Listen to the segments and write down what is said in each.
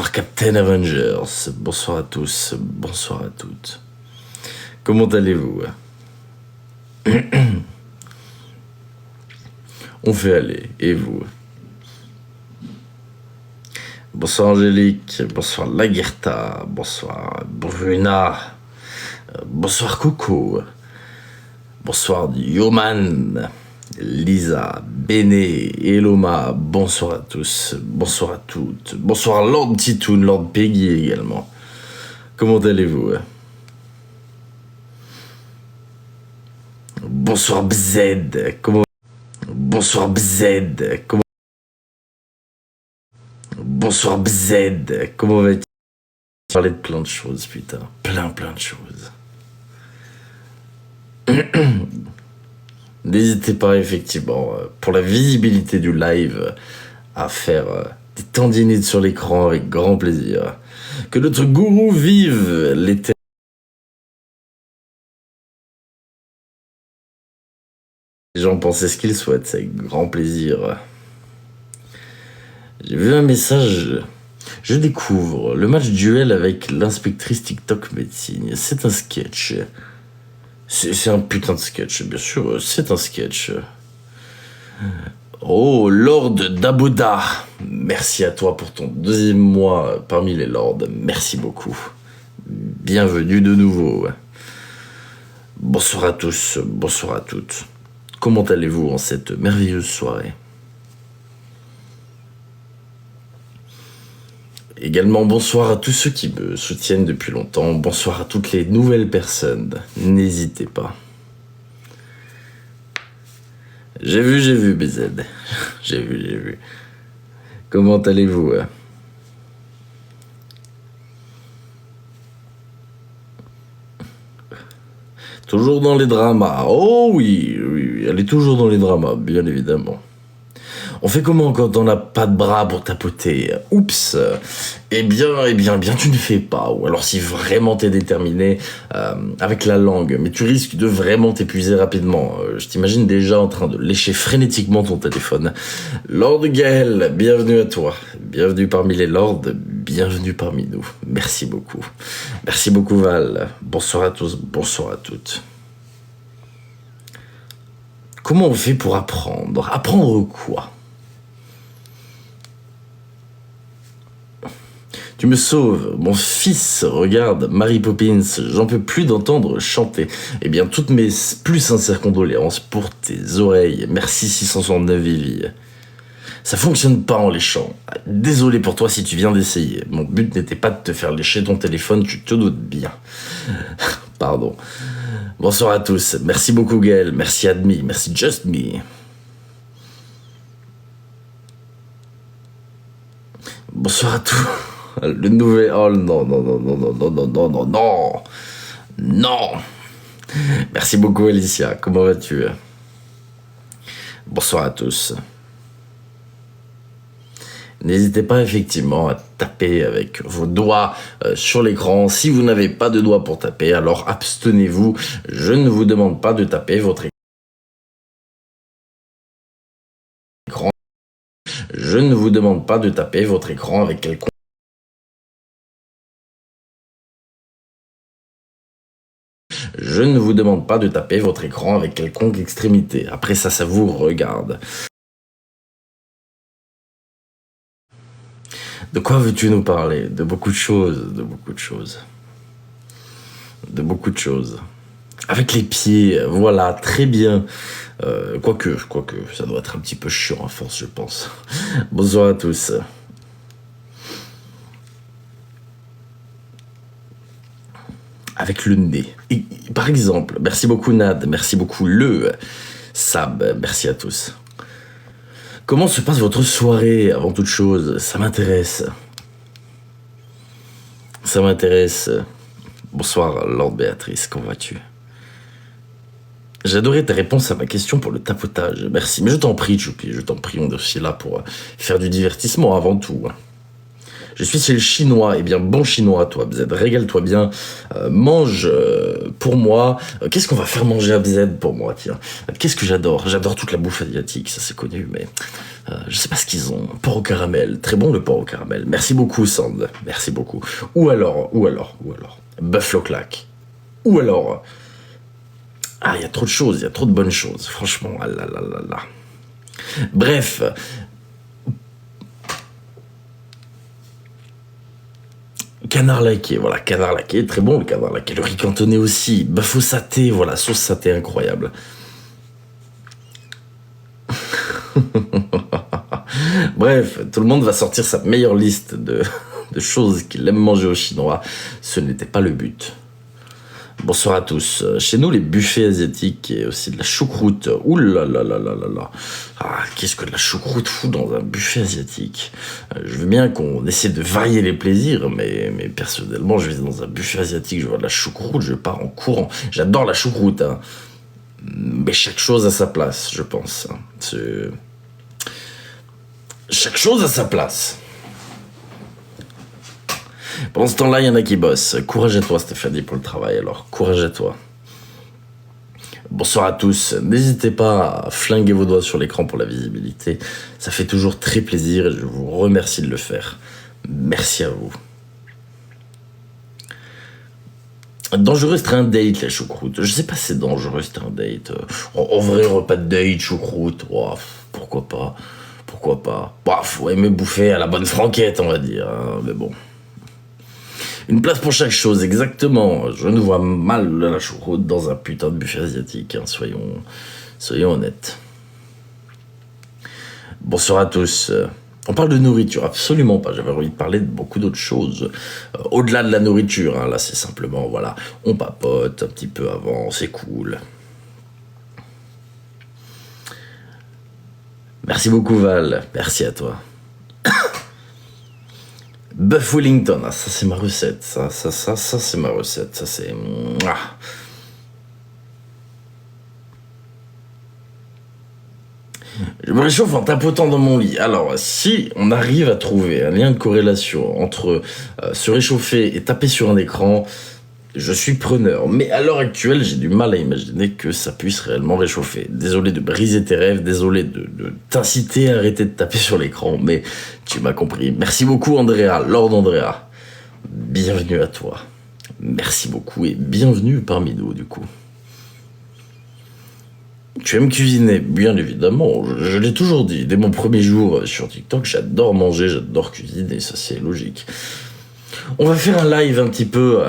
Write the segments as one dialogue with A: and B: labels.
A: Bonsoir Captain Avengers, bonsoir à tous, bonsoir à toutes. Comment allez-vous? On fait aller, et vous? Bonsoir Angélique, bonsoir Laguerta, bonsoir Bruna, bonsoir Coco, bonsoir Yoman, Lisa, Béné, Eloma, bonsoir à tous, bonsoir à toutes, bonsoir Lord Titoun, Lord Peggy également. Comment allez-vous? Bonsoir Bzed, comment... Bonsoir Bzed, comment... Bonsoir Bzed, comment vas-tu? Parler de plein de choses, putain, plein de choses. N'hésitez pas effectivement, pour la visibilité du live, à faire des tendinites sur l'écran avec grand plaisir. Que notre gourou vive l'éternel. Les gens pensaient ce qu'ils souhaitent, c'est avec grand plaisir. J'ai vu un message. Je découvre le match duel avec l'inspectrice TikTok médecine. C'est un sketch. C'est un putain de sketch, bien sûr, c'est un sketch. Oh, Lord Daboda, merci à toi pour ton 2e mois parmi les lords, merci beaucoup. Bienvenue de nouveau. Bonsoir à tous, bonsoir à toutes. Comment allez-vous en cette merveilleuse soirée? Également bonsoir à tous ceux qui me soutiennent depuis longtemps, bonsoir à toutes les nouvelles personnes, n'hésitez pas. J'ai vu BZ, j'ai vu. Comment allez-vous? Toujours dans les dramas, oh oui, elle est toujours dans les dramas, bien évidemment. On fait comment quand on n'a pas de bras pour tapoter? Oups. Eh bien, tu ne fais pas. Ou alors si vraiment t'es déterminé avec la langue, mais tu risques de vraiment t'épuiser rapidement. Je t'imagine déjà en train de lécher frénétiquement ton téléphone. Lord Gaël, bienvenue à toi. Bienvenue parmi les lords, bienvenue parmi nous. Merci beaucoup. Merci beaucoup Val. Bonsoir à tous, bonsoir à toutes. Comment on fait pour apprendre? Apprendre quoi? Tu me sauves, mon fils, regarde, Mary Poppins, j'en peux plus d'entendre chanter. Eh bien, toutes mes plus sincères condoléances pour tes oreilles. Merci 669 Vivi. Ça fonctionne pas en léchant. Désolé pour toi si tu viens d'essayer. Mon but n'était pas de te faire lécher ton téléphone, tu te doutes bien. Pardon. Bonsoir à tous. Merci beaucoup Gaël, merci Admi, merci Just Me. Bonsoir à tous. Le nouvel... Oh non. Merci beaucoup Alicia, comment vas-tu? Bonsoir à tous. N'hésitez pas effectivement à taper avec vos doigts sur l'écran. Si vous n'avez pas de doigts pour taper, alors abstenez-vous. Je ne vous demande pas de taper votre écran. Je ne vous demande pas de taper votre écran avec quelconque... Je ne vous demande pas de taper votre écran avec quelconque extrémité. Après ça vous regarde. De quoi veux-tu nous parler? De beaucoup de choses, de beaucoup de choses. De beaucoup de choses. Avec les pieds, voilà, très bien. Quoique, ça doit être un petit peu chiant à force, je pense. Bonsoir à tous. Avec le nez. Et, par exemple, merci beaucoup Nad, merci beaucoup le Sab, merci à tous. Comment se passe votre soirée avant toute chose? Ça m'intéresse. Ça m'intéresse. Bonsoir Lord Béatrice, comment vas-tu? J'adorais ta réponse à ma question pour le tapotage, merci. Mais je t'en prie, Choupi, je t'en prie, on est aussi là pour faire du divertissement avant tout. Je suis chez le chinois. Eh bien, bon chinois, toi, Bz. Régale-toi bien. Mange pour moi. Qu'est-ce qu'on va faire manger à Bz pour moi, tiens. Qu'est-ce que j'adore? J'adore toute la bouffe asiatique, ça c'est connu, mais je sais pas ce qu'ils ont. Porc au caramel. Très bon le porc au caramel. Merci beaucoup, Sand. Merci beaucoup. Ou alors. Buffalo claque. Ou alors. Ah, il y a trop de choses, il y a trop de bonnes choses. Franchement, ah là là là là. Bref. Canard laqué, voilà, canard laqué, très bon le canard laqué. Le riz cantonné aussi. Bœuf au saté, voilà, sauce saté incroyable. Bref, tout le monde va sortir sa meilleure liste de choses qu'il aime manger au chinois. Ce n'était pas le but. Bonsoir à tous. Chez nous, les buffets asiatiques et aussi de la choucroute. Ouh là là là là là là. Ah, qu'est-ce que de la choucroute fout dans un buffet asiatique? Je veux bien qu'on essaie de varier les plaisirs, mais personnellement, je vais dans un buffet asiatique, je vois de la choucroute, je pars en courant. J'adore la choucroute, hein. Mais chaque chose a sa place, je pense. Chaque chose a sa place. Pendant ce temps-là, il y en a qui bossent. Courage à toi, Stéphanie, pour le travail, alors. Courage à toi. Bonsoir à tous. N'hésitez pas à flinguer vos doigts sur l'écran pour la visibilité. Ça fait toujours très plaisir et je vous remercie de le faire. Merci à vous. Dangereux, c'est un date, la choucroute. Je sais pas si c'est dangereux, c'est un date. En vrai, repas de date, choucroute. Oh, pourquoi pas? Pourquoi pas? Bah, faut aimer bouffer à la bonne franquette, on va dire. Hein, mais bon. Une place pour chaque chose, exactement. Je ne vois mal la choucroute dans un putain de buffet asiatique, hein, soyons honnêtes. Bonsoir à tous. On parle de nourriture, absolument pas. J'avais envie de parler de beaucoup d'autres choses. Au-delà de la nourriture, hein, là c'est simplement, voilà, on papote un petit peu avant, c'est cool. Merci beaucoup Val, merci à toi. Buff Wellington, ah, ça c'est ma recette, ça c'est ma recette, ça c'est... Je me réchauffe en tapotant dans mon lit. Alors, si on arrive à trouver un lien de corrélation entre se réchauffer et taper sur un écran, je suis preneur. Mais à l'heure actuelle, j'ai du mal à imaginer que ça puisse réellement réchauffer. Désolé de briser tes rêves, désolé de t'inciter à arrêter de taper sur l'écran, mais tu m'as compris. Merci beaucoup Andrea, Lord Andrea. Bienvenue à toi. Merci beaucoup et bienvenue parmi nous du coup. Tu aimes cuisiner, bien évidemment, je l'ai toujours dit, dès mon premier jour sur TikTok, j'adore manger, j'adore cuisiner, ça c'est logique. On va faire un live un petit peu,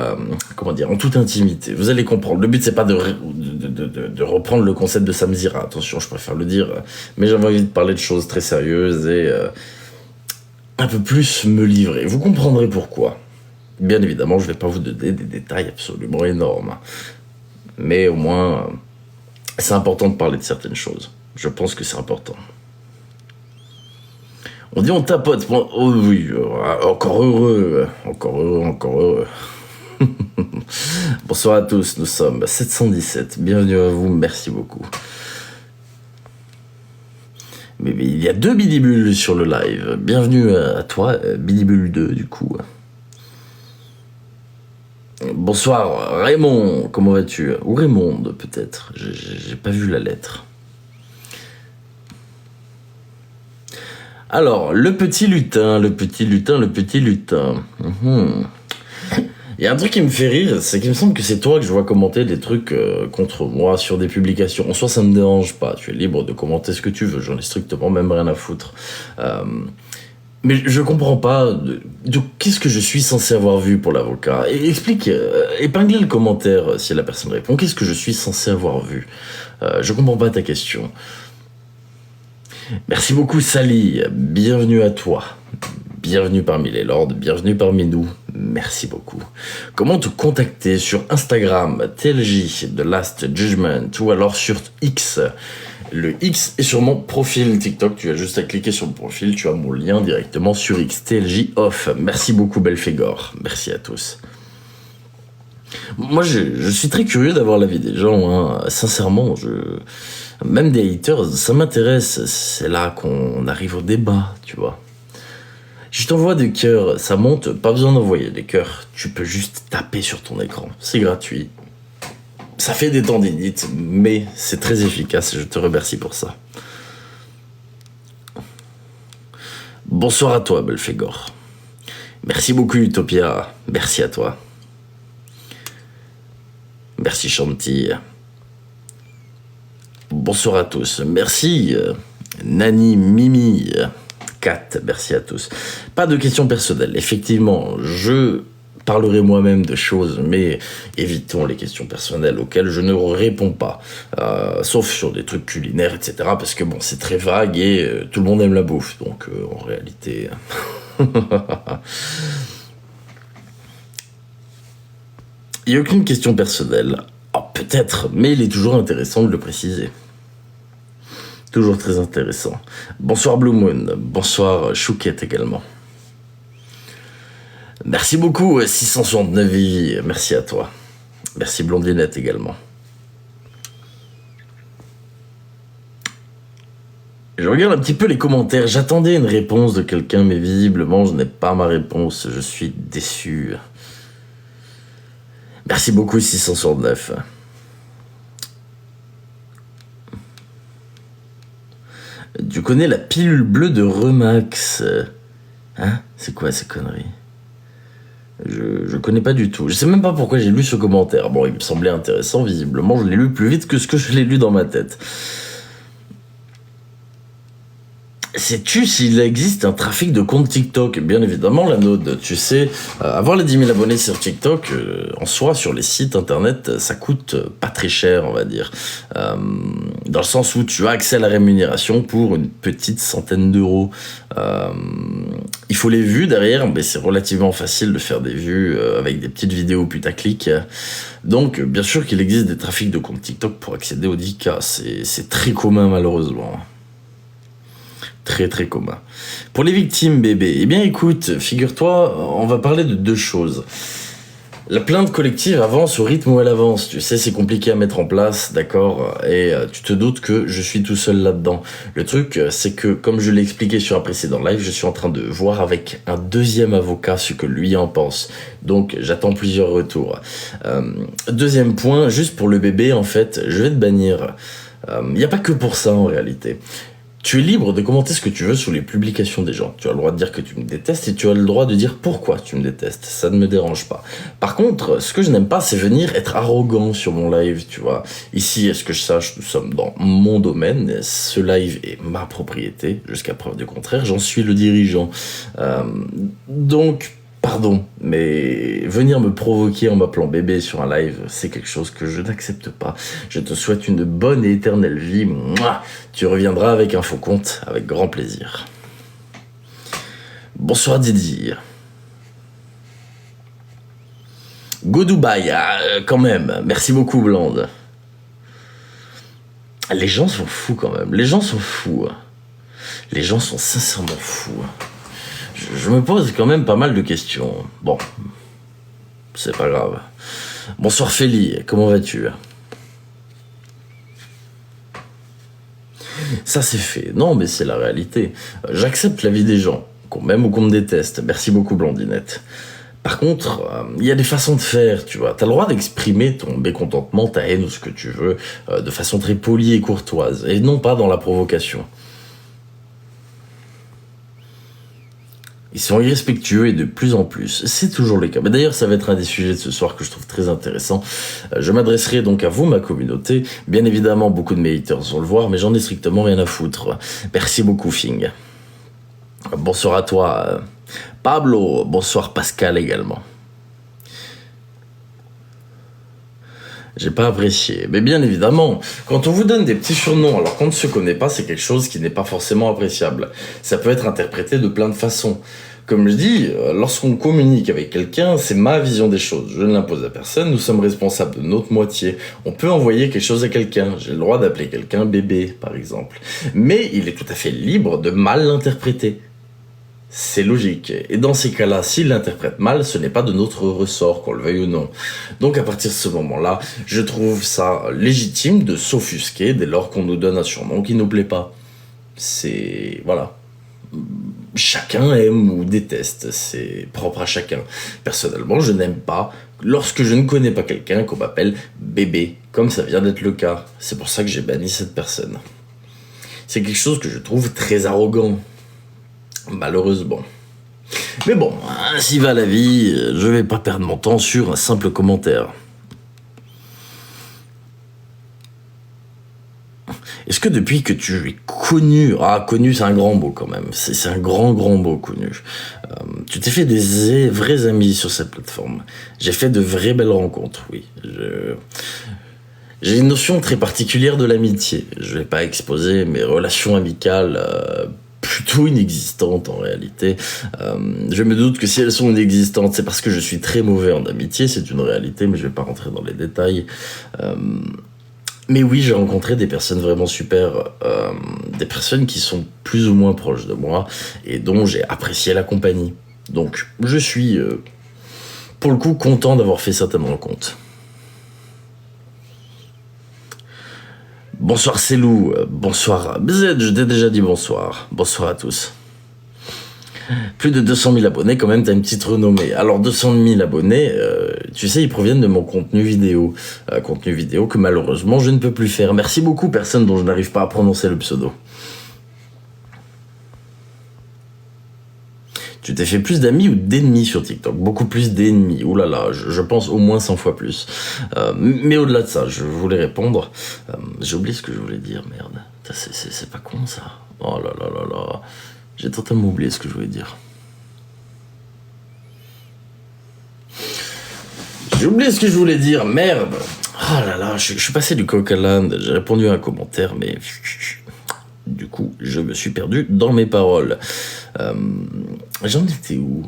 A: comment dire, en toute intimité, vous allez comprendre. Le but c'est pas de reprendre le concept de Samzira, attention, je préfère le dire, mais j'avais envie de parler de choses très sérieuses et un peu plus me livrer. Vous comprendrez pourquoi. Bien évidemment, je vais pas vous donner des détails absolument énormes, mais au moins... c'est important de parler de certaines choses. Je pense que c'est important. On dit on tapote. Oh oui, encore heureux. Encore heureux. Bonsoir à tous, nous sommes 717. Bienvenue à vous, merci beaucoup. Mais il y a 2 Bidibulles sur le live. Bienvenue à toi, Bidibulle 2 du coup. Bonsoir Raymond, comment vas-tu? Ou Raymond peut-être, j'ai pas vu la lettre. Alors, le petit lutin. Il y a un truc qui me fait rire, c'est qu'il me semble que c'est toi que je vois commenter des trucs contre moi sur des publications. En soi, ça me dérange pas, tu es libre de commenter ce que tu veux, j'en ai strictement même rien à foutre. Mais je comprends pas de qu'est-ce que je suis censé avoir vu pour l'avocat. Et explique, épinglez le commentaire si la personne répond. Qu'est-ce que je suis censé avoir vu? Je comprends pas ta question. Merci beaucoup Sally, bienvenue à toi. Bienvenue parmi les lords, bienvenue parmi nous. Merci beaucoup. Comment te contacter sur Instagram, TLJ, The Last Judgment, ou alors sur X. Le X est sur mon profil TikTok, tu as juste à cliquer sur le profil, tu as mon lien directement sur X, TLJ Off. Merci beaucoup Belphégor, merci à tous. Moi je suis très curieux d'avoir l'avis des gens, hein. Sincèrement, même des haters, ça m'intéresse, c'est là qu'on arrive au débat, tu vois. Je t'envoie des cœurs, ça monte, pas besoin d'envoyer des cœurs. Tu peux juste taper sur ton écran, c'est gratuit. Ça fait des tendinites, mais c'est très efficace, je te remercie pour ça. Bonsoir à toi, Belphégor. Merci beaucoup, Utopia. Merci à toi. Merci, Chanty. Bonsoir à tous. Merci, Nani, Mimi, Kat. Merci à tous. Pas de questions personnelles. Effectivement, je parlerai moi-même de choses, mais évitons les questions personnelles auxquelles je ne réponds pas. Sauf sur des trucs culinaires, etc. Parce que bon, c'est très vague et tout le monde aime la bouffe. Donc, en réalité... Il n'y a aucune question personnelle. Oh, peut-être, mais il est toujours intéressant de le préciser. Toujours très intéressant. Bonsoir Blue Moon, bonsoir Chouquette également. Merci beaucoup 669 Vivi, merci à toi. Merci Blondinette également. Je regarde un petit peu les commentaires, j'attendais une réponse de quelqu'un, mais visiblement je n'ai pas ma réponse, je suis déçu. Merci beaucoup 669. Tu connais la pilule bleue de Remax? Hein? C'est quoi ces conneries? Je connais pas du tout. Je sais même pas pourquoi j'ai lu ce commentaire. Bon, il me semblait intéressant, visiblement. Je l'ai lu plus vite que ce que je l'ai lu dans ma tête. Sais-tu s'il existe un trafic de compte TikTok? Bien évidemment, la node. Tu sais, avoir les 10 000 abonnés sur TikTok, en soi, sur les sites internet, ça coûte pas très cher, on va dire. Dans le sens où tu as accès à la rémunération pour une petite centaine d'euros. Il faut les vues derrière, mais c'est relativement facile de faire des vues avec des petites vidéos putaclic. Donc, bien sûr qu'il existe des trafics de compte TikTok pour accéder aux 10K. C'est très commun, malheureusement. Très très commun. Pour les victimes bébés, eh bien écoute, figure-toi, on va parler de deux choses. La plainte collective avance au rythme où elle avance, tu sais, c'est compliqué à mettre en place, d'accord, et tu te doutes que je suis tout seul là-dedans. Le truc, c'est que, comme je l'ai expliqué sur un précédent live, je suis en train de voir avec un deuxième avocat ce que lui en pense. Donc, j'attends plusieurs retours. Deuxième point, juste pour le bébé, en fait, je vais te bannir. Il n'y a pas que pour ça, en réalité. Tu es libre de commenter ce que tu veux sous les publications des gens. Tu as le droit de dire que tu me détestes et tu as le droit de dire pourquoi tu me détestes. Ça ne me dérange pas. Par contre, ce que je n'aime pas, c'est venir être arrogant sur mon live, tu vois. Ici, à ce que je sache, nous sommes dans mon domaine. Ce live est ma propriété. Jusqu'à preuve du contraire, j'en suis le dirigeant. Donc... Pardon, mais venir me provoquer en m'appelant bébé sur un live, c'est quelque chose que je n'accepte pas. Je te souhaite une bonne et éternelle vie. Mouah. Tu reviendras avec un faux compte, avec grand plaisir. Bonsoir Didier. Go Dubaï, quand même. Merci beaucoup Blonde. Les gens sont fous quand même. Les gens sont fous. Les gens sont sincèrement fous. Je me pose quand même pas mal de questions. Bon, c'est pas grave. Bonsoir Félie, comment vas-tu? Ça c'est fait. Non, mais c'est la réalité. J'accepte la vie des gens, qu'on m'aime ou qu'on me déteste. Merci beaucoup Blondinette. Par contre, il y a des façons de faire, tu vois. T'as le droit d'exprimer ton mécontentement, ta haine ou ce que tu veux, de façon très polie et courtoise, et non pas dans la provocation. Ils sont irrespectueux et de plus en plus. C'est toujours le cas. Mais d'ailleurs, ça va être un des sujets de ce soir que je trouve très intéressant. Je m'adresserai donc à vous, ma communauté. Bien évidemment, beaucoup de mes haters vont le voir, mais j'en ai strictement rien à foutre. Merci beaucoup, Fing. Bonsoir à toi, Pablo. Bonsoir, Pascal également. J'ai pas apprécié. Mais bien évidemment, quand on vous donne des petits surnoms alors qu'on ne se connaît pas, c'est quelque chose qui n'est pas forcément appréciable. Ça peut être interprété de plein de façons. Comme je dis, lorsqu'on communique avec quelqu'un, c'est ma vision des choses. Je ne l'impose à personne, nous sommes responsables de notre moitié. On peut envoyer quelque chose à quelqu'un. J'ai le droit d'appeler quelqu'un bébé, par exemple. Mais il est tout à fait libre de mal l'interpréter. C'est logique. Et dans ces cas-là, s'il l'interprète mal, ce n'est pas de notre ressort, qu'on le veuille ou non. Donc à partir de ce moment-là, je trouve ça légitime de s'offusquer dès lors qu'on nous donne un surnom qui nous plaît pas. C'est... voilà. chacun aime ou déteste, c'est propre à chacun. Personnellement, je n'aime pas lorsque je ne connais pas quelqu'un qu'on m'appelle bébé, comme ça vient d'être le cas. C'est pour ça que j'ai banni cette personne. C'est quelque chose que je trouve très arrogant, malheureusement. Mais bon, ainsi va la vie, je vais pas perdre mon temps sur un simple commentaire. Est-ce que depuis que tu es connu, connu c'est un grand mot quand même, c'est un grand mot connu, tu t'es fait des vrais amis sur cette plateforme. J'ai fait de vraies belles rencontres, oui. J'ai une notion très particulière de l'amitié. Je vais pas exposer mes relations amicales plutôt inexistantes en réalité. Je me doute que si elles sont inexistantes, c'est parce que je suis très mauvais en amitié, c'est une réalité, mais je vais pas rentrer dans les détails. Mais oui, j'ai rencontré des personnes vraiment super, des personnes qui sont plus ou moins proches de moi et dont j'ai apprécié la compagnie. Donc, je suis, pour le coup, content d'avoir fait certaines rencontres. Bonsoir Célou, bonsoir BZ, je t'ai déjà dit bonsoir. Bonsoir à tous. Plus de 200 000 abonnés, quand même, t'as une petite renommée. Alors 200 000 abonnés, tu sais, ils proviennent de mon contenu vidéo. Contenu vidéo que malheureusement je ne peux plus faire. Merci beaucoup, personne dont je n'arrive pas à prononcer le pseudo. Tu t'es fait plus d'amis ou d'ennemis sur TikTok? Beaucoup plus d'ennemis. Ouh là là, je pense au moins 100 fois plus. Mais au-delà de ça, je voulais répondre. J'ai oublié ce que je voulais dire, merde. C'est pas con ça. Oh là là là là. J'ai totalement oublié ce que je voulais dire. J'ai oublié ce que je voulais dire, merde. Oh là là, je suis passé du coq à l'âne, j'ai répondu à un commentaire, mais... Du coup, je me suis perdu dans mes paroles. J'en étais où?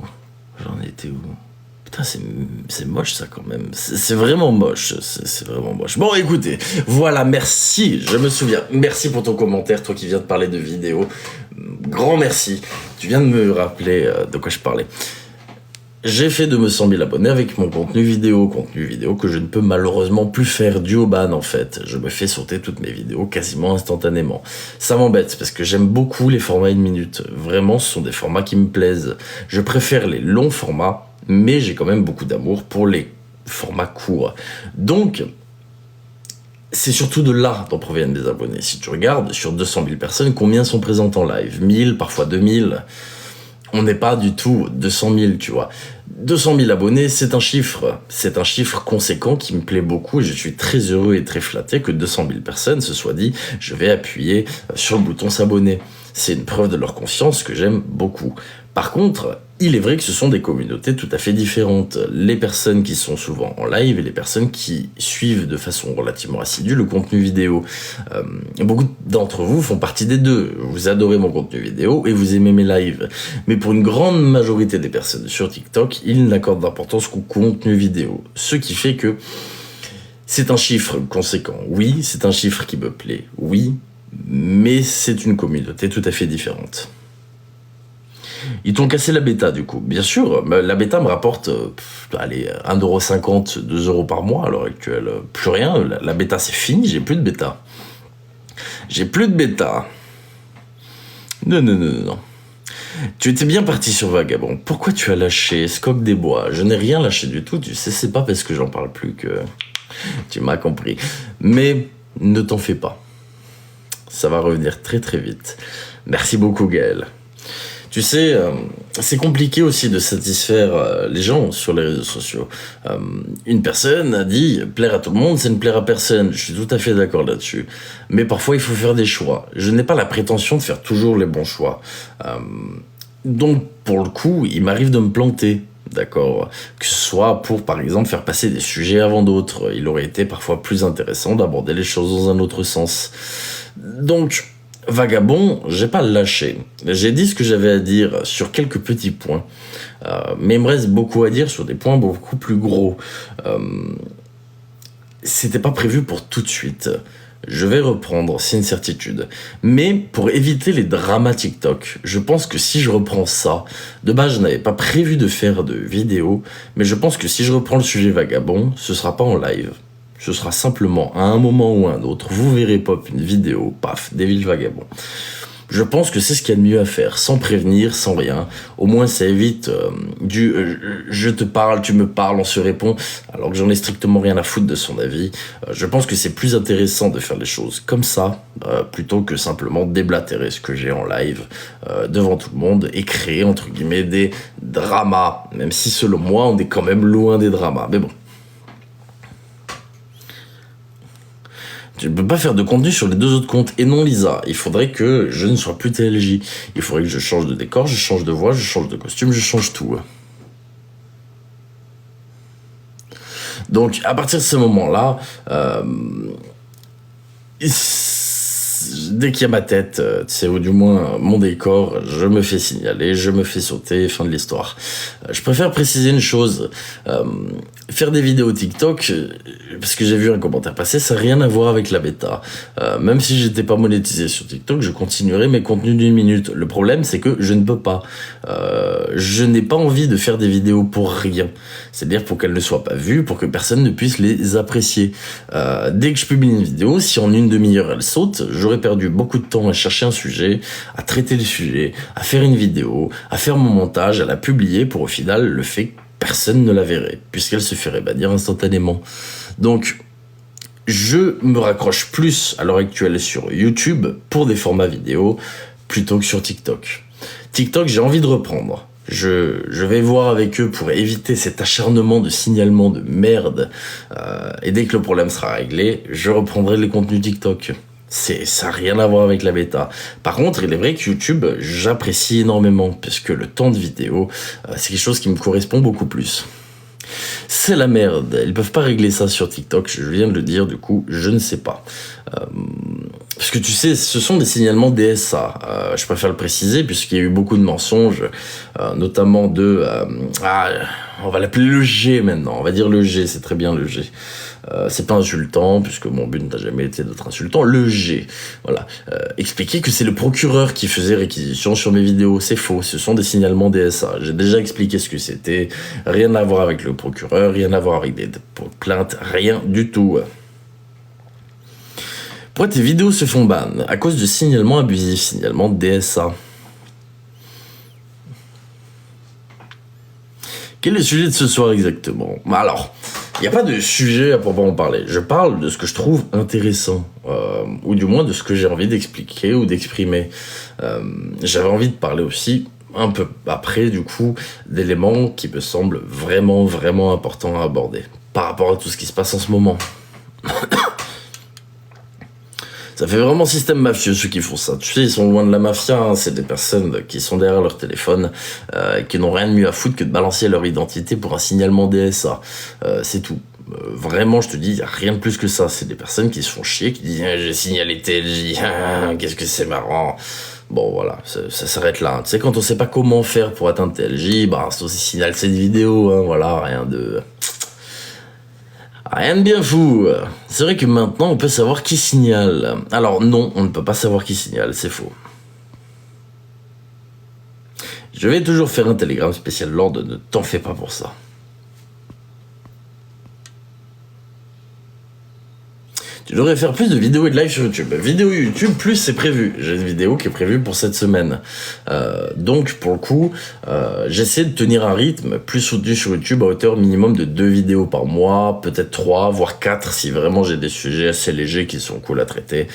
A: Putain, c'est moche ça quand même. C'est vraiment moche. C'est vraiment moche. Bon, écoutez, voilà, merci. Je me souviens. Merci pour ton commentaire, toi qui viens de parler de vidéo. Grand merci. Tu viens de me rappeler de quoi je parlais. J'ai fait 200 000 abonnés avec mon contenu vidéo que je ne peux malheureusement plus faire dû au ban en fait. Je me fais sauter toutes mes vidéos quasiment instantanément. Ça m'embête parce que j'aime beaucoup les formats 1 minute. Vraiment, ce sont des formats qui me plaisent. Je préfère les longs formats, mais j'ai quand même beaucoup d'amour pour les formats courts. Donc, c'est surtout de là dont proviennent mes abonnés. Si tu regardes, sur 200 000 personnes, combien sont présentes en live? 1000, parfois 2000. On n'est pas du tout 200 000, tu vois. 200 000 abonnés, c'est un chiffre conséquent qui me plaît beaucoup et je suis très heureux et très flatté que 200 000 personnes se soient dit « je vais appuyer sur le bouton s'abonner ». C'est une preuve de leur confiance que j'aime beaucoup. Par contre, il est vrai que ce sont des communautés tout à fait différentes. Les personnes qui sont souvent en live et les personnes qui suivent de façon relativement assidue le contenu vidéo. Beaucoup d'entre vous font partie des deux. Vous adorez mon contenu vidéo et vous aimez mes lives. Mais pour une grande majorité des personnes sur TikTok, ils n'accordent d'importance qu'au contenu vidéo. Ce qui fait que c'est un chiffre conséquent. Oui, c'est un chiffre qui me plaît. Oui, mais c'est une communauté tout à fait différente. Ils t'ont cassé la bêta du coup. Bien sûr, la bêta me rapporte 1,50€, 2€ par mois à l'heure actuelle. Plus rien, la bêta c'est fini, j'ai plus de bêta. J'ai plus de bêta. Non. Tu étais bien parti sur Vagabond. Pourquoi tu as lâché Scoc des Bois? Je n'ai rien lâché du tout, tu sais, c'est pas parce que j'en parle plus que... Tu m'as compris. Mais ne t'en fais pas. Ça va revenir très très vite. Merci beaucoup Gaël. Tu sais, c'est compliqué aussi de satisfaire les gens sur les réseaux sociaux. Une personne a dit « plaire à tout le monde, c'est ne plaire à personne ». Je suis tout à fait d'accord là-dessus. Mais parfois, il faut faire des choix. Je n'ai pas la prétention de faire toujours les bons choix. Donc, pour le coup, il m'arrive de me planter. D'accord, que ce soit pour, par exemple, faire passer des sujets avant d'autres. Il aurait été parfois plus intéressant d'aborder les choses dans un autre sens. Donc, Vagabond, j'ai pas lâché. J'ai dit ce que j'avais à dire sur quelques petits points. Mais il me reste beaucoup à dire sur des points beaucoup plus gros. C'était pas prévu pour tout de suite. Je vais reprendre, c'est une certitude. Mais pour éviter les dramas TikTok, je pense que si je reprends ça, de base je n'avais pas prévu de faire de vidéo, mais je pense que si je reprends le sujet Vagabond, ce sera pas en live. Ce sera simplement à un moment ou à un autre, vous verrez pop une vidéo, paf, Devil Vagabond. Je pense que c'est ce qu'il y a de mieux à faire, sans prévenir, sans rien. Au moins, ça évite je te parle, tu me parles, on se répond, alors que j'en ai strictement rien à foutre de son avis. Je pense que c'est plus intéressant de faire les choses comme ça, plutôt que simplement déblatérer ce que j'ai en live devant tout le monde et créer, entre guillemets, des dramas. Même si, selon moi, on est quand même loin des dramas. Mais bon. Je ne peux pas faire de contenu sur les deux autres comptes. Et non, Lisa, il faudrait que je ne sois plus TLJ. Il faudrait que je change de décor, je change de voix, je change de costume, je change tout. Donc, à partir de ce moment-là, dès qu'il y a ma tête, tu sais, ou du moins mon décor, je me fais signaler, je me fais sauter, fin de l'histoire. Je préfère préciser une chose, faire des vidéos TikTok, parce que j'ai vu un commentaire passer, ça n'a rien à voir avec la bêta. Même si j'étais pas monétisé sur TikTok, je continuerai mes contenus d'1 minute. Le problème, c'est que je ne peux pas. Je n'ai pas envie de faire des vidéos pour rien. C'est-à-dire pour qu'elles ne soient pas vues, pour que personne ne puisse les apprécier. Dès que je publie une vidéo, si en une demi-heure elle saute, j'aurais perdu beaucoup de temps à chercher un sujet, à traiter le sujet, à faire une vidéo, à faire mon montage, à la publier pour au final le fait que personne ne la verrait, puisqu'elle se ferait bannir instantanément. Donc, je me raccroche plus à l'heure actuelle sur YouTube pour des formats vidéo plutôt que sur TikTok. TikTok, j'ai envie de reprendre. Je vais voir avec eux pour éviter cet acharnement de signalement de merde. Et dès que le problème sera réglé, je reprendrai les contenus TikTok. Ça n'a rien à voir avec la bêta. Par contre, il est vrai que YouTube, j'apprécie énormément, puisque le temps de vidéo, c'est quelque chose qui me correspond beaucoup plus. C'est la merde, ils peuvent pas régler ça sur TikTok, je viens de le dire, du coup, je ne sais pas. Parce que tu sais, ce sont des signalements DSA, je préfère le préciser, puisqu'il y a eu beaucoup de mensonges, notamment de... on va l'appeler le G maintenant, on va dire le G, c'est très bien le G. C'est pas insultant, puisque mon but n'a jamais été d'être insultant. Le G, voilà. Expliquer que c'est le procureur qui faisait réquisition sur mes vidéos, c'est faux. Ce sont des signalements DSA. J'ai déjà expliqué ce que c'était. Rien à voir avec le procureur, rien à voir avec des plaintes, rien du tout. Pourquoi tes vidéos se font ban? À cause de signalements abusifs, signalements DSA. Quel est le sujet de ce soir exactement? Alors, il n'y a pas de sujet à proprement parler. Je parle de ce que je trouve intéressant, ou du moins de ce que j'ai envie d'expliquer ou d'exprimer. J'avais envie de parler aussi, un peu après du coup, d'éléments qui me semblent vraiment, vraiment importants à aborder, par rapport à tout ce qui se passe en ce moment. Ça fait vraiment système mafieux ceux qui font ça. Tu sais, ils sont loin de la mafia, hein. C'est des personnes qui sont derrière leur téléphone, qui n'ont rien de mieux à foutre que de balancer leur identité pour un signalement DSA. C'est tout. Vraiment, je te dis, il n'y a rien de plus que ça. C'est des personnes qui se font chier, qui disent j'ai signalé TLJ, qu'est-ce que c'est marrant. Bon, voilà, ça s'arrête là. Tu sais, quand on sait pas comment faire pour atteindre TLJ, bah, c'est aussi signaler cette vidéo, hein, voilà, rien de bien fou. C'est vrai que maintenant on peut savoir qui signale. Alors non, on ne peut pas savoir qui signale, c'est faux. Je vais toujours faire un télégramme spécial Lord, ne t'en fais pas pour ça. Tu devrais faire plus de vidéos et de live sur YouTube. Vidéo YouTube, plus c'est prévu. J'ai une vidéo qui est prévue pour cette semaine. Donc, pour le coup, j'essaie de tenir un rythme plus soutenu sur YouTube à hauteur minimum de 2 vidéos par mois, peut-être 3, voire 4 si vraiment j'ai des sujets assez légers qui sont cool à traiter.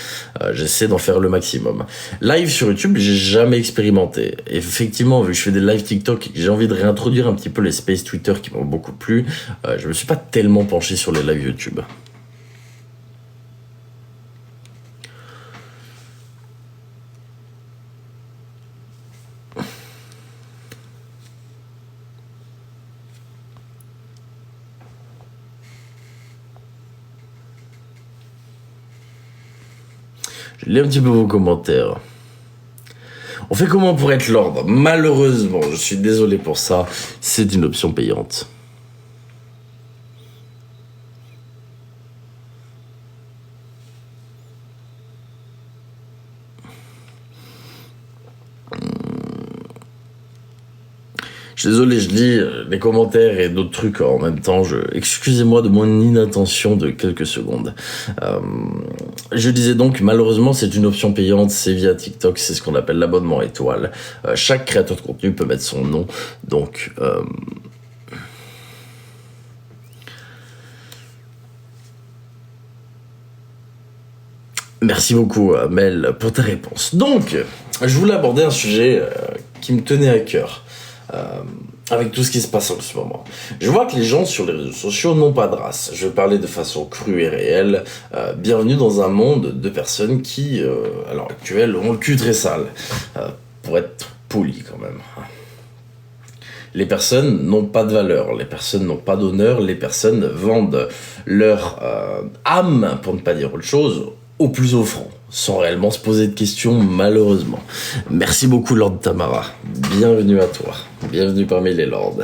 A: J'essaie d'en faire le maximum. Live sur YouTube, j'ai jamais expérimenté. Effectivement, vu que je fais des live TikTok et que j'ai envie de réintroduire un petit peu les space Twitter qui m'ont beaucoup plu, je me suis pas tellement penché sur les live YouTube. Je lis un petit peu vos commentaires. On fait comment pour être Lord? Malheureusement, je suis désolé pour ça, c'est une option payante. Je suis désolé, je lis les commentaires et d'autres trucs en même temps. Excusez-moi de mon inattention de quelques secondes. Je disais donc, malheureusement, c'est une option payante, c'est via TikTok, c'est ce qu'on appelle l'abonnement étoile. Chaque créateur de contenu peut mettre son nom, donc... Merci beaucoup, Mel, pour ta réponse. Donc, je voulais aborder un sujet qui me tenait à cœur, avec tout ce qui se passe en ce moment. Je vois que les gens sur les réseaux sociaux n'ont pas de race. Je vais parler de façon crue et réelle. Bienvenue dans un monde de personnes qui, à l'heure actuelle, ont le cul très sale. Pour être poli, quand même. Les personnes n'ont pas de valeur, les personnes n'ont pas d'honneur, les personnes vendent leur âme, pour ne pas dire autre chose, au plus offrant, sans réellement se poser de questions, malheureusement. Merci beaucoup, Lord Tamara. Bienvenue à toi. Bienvenue parmi les lords.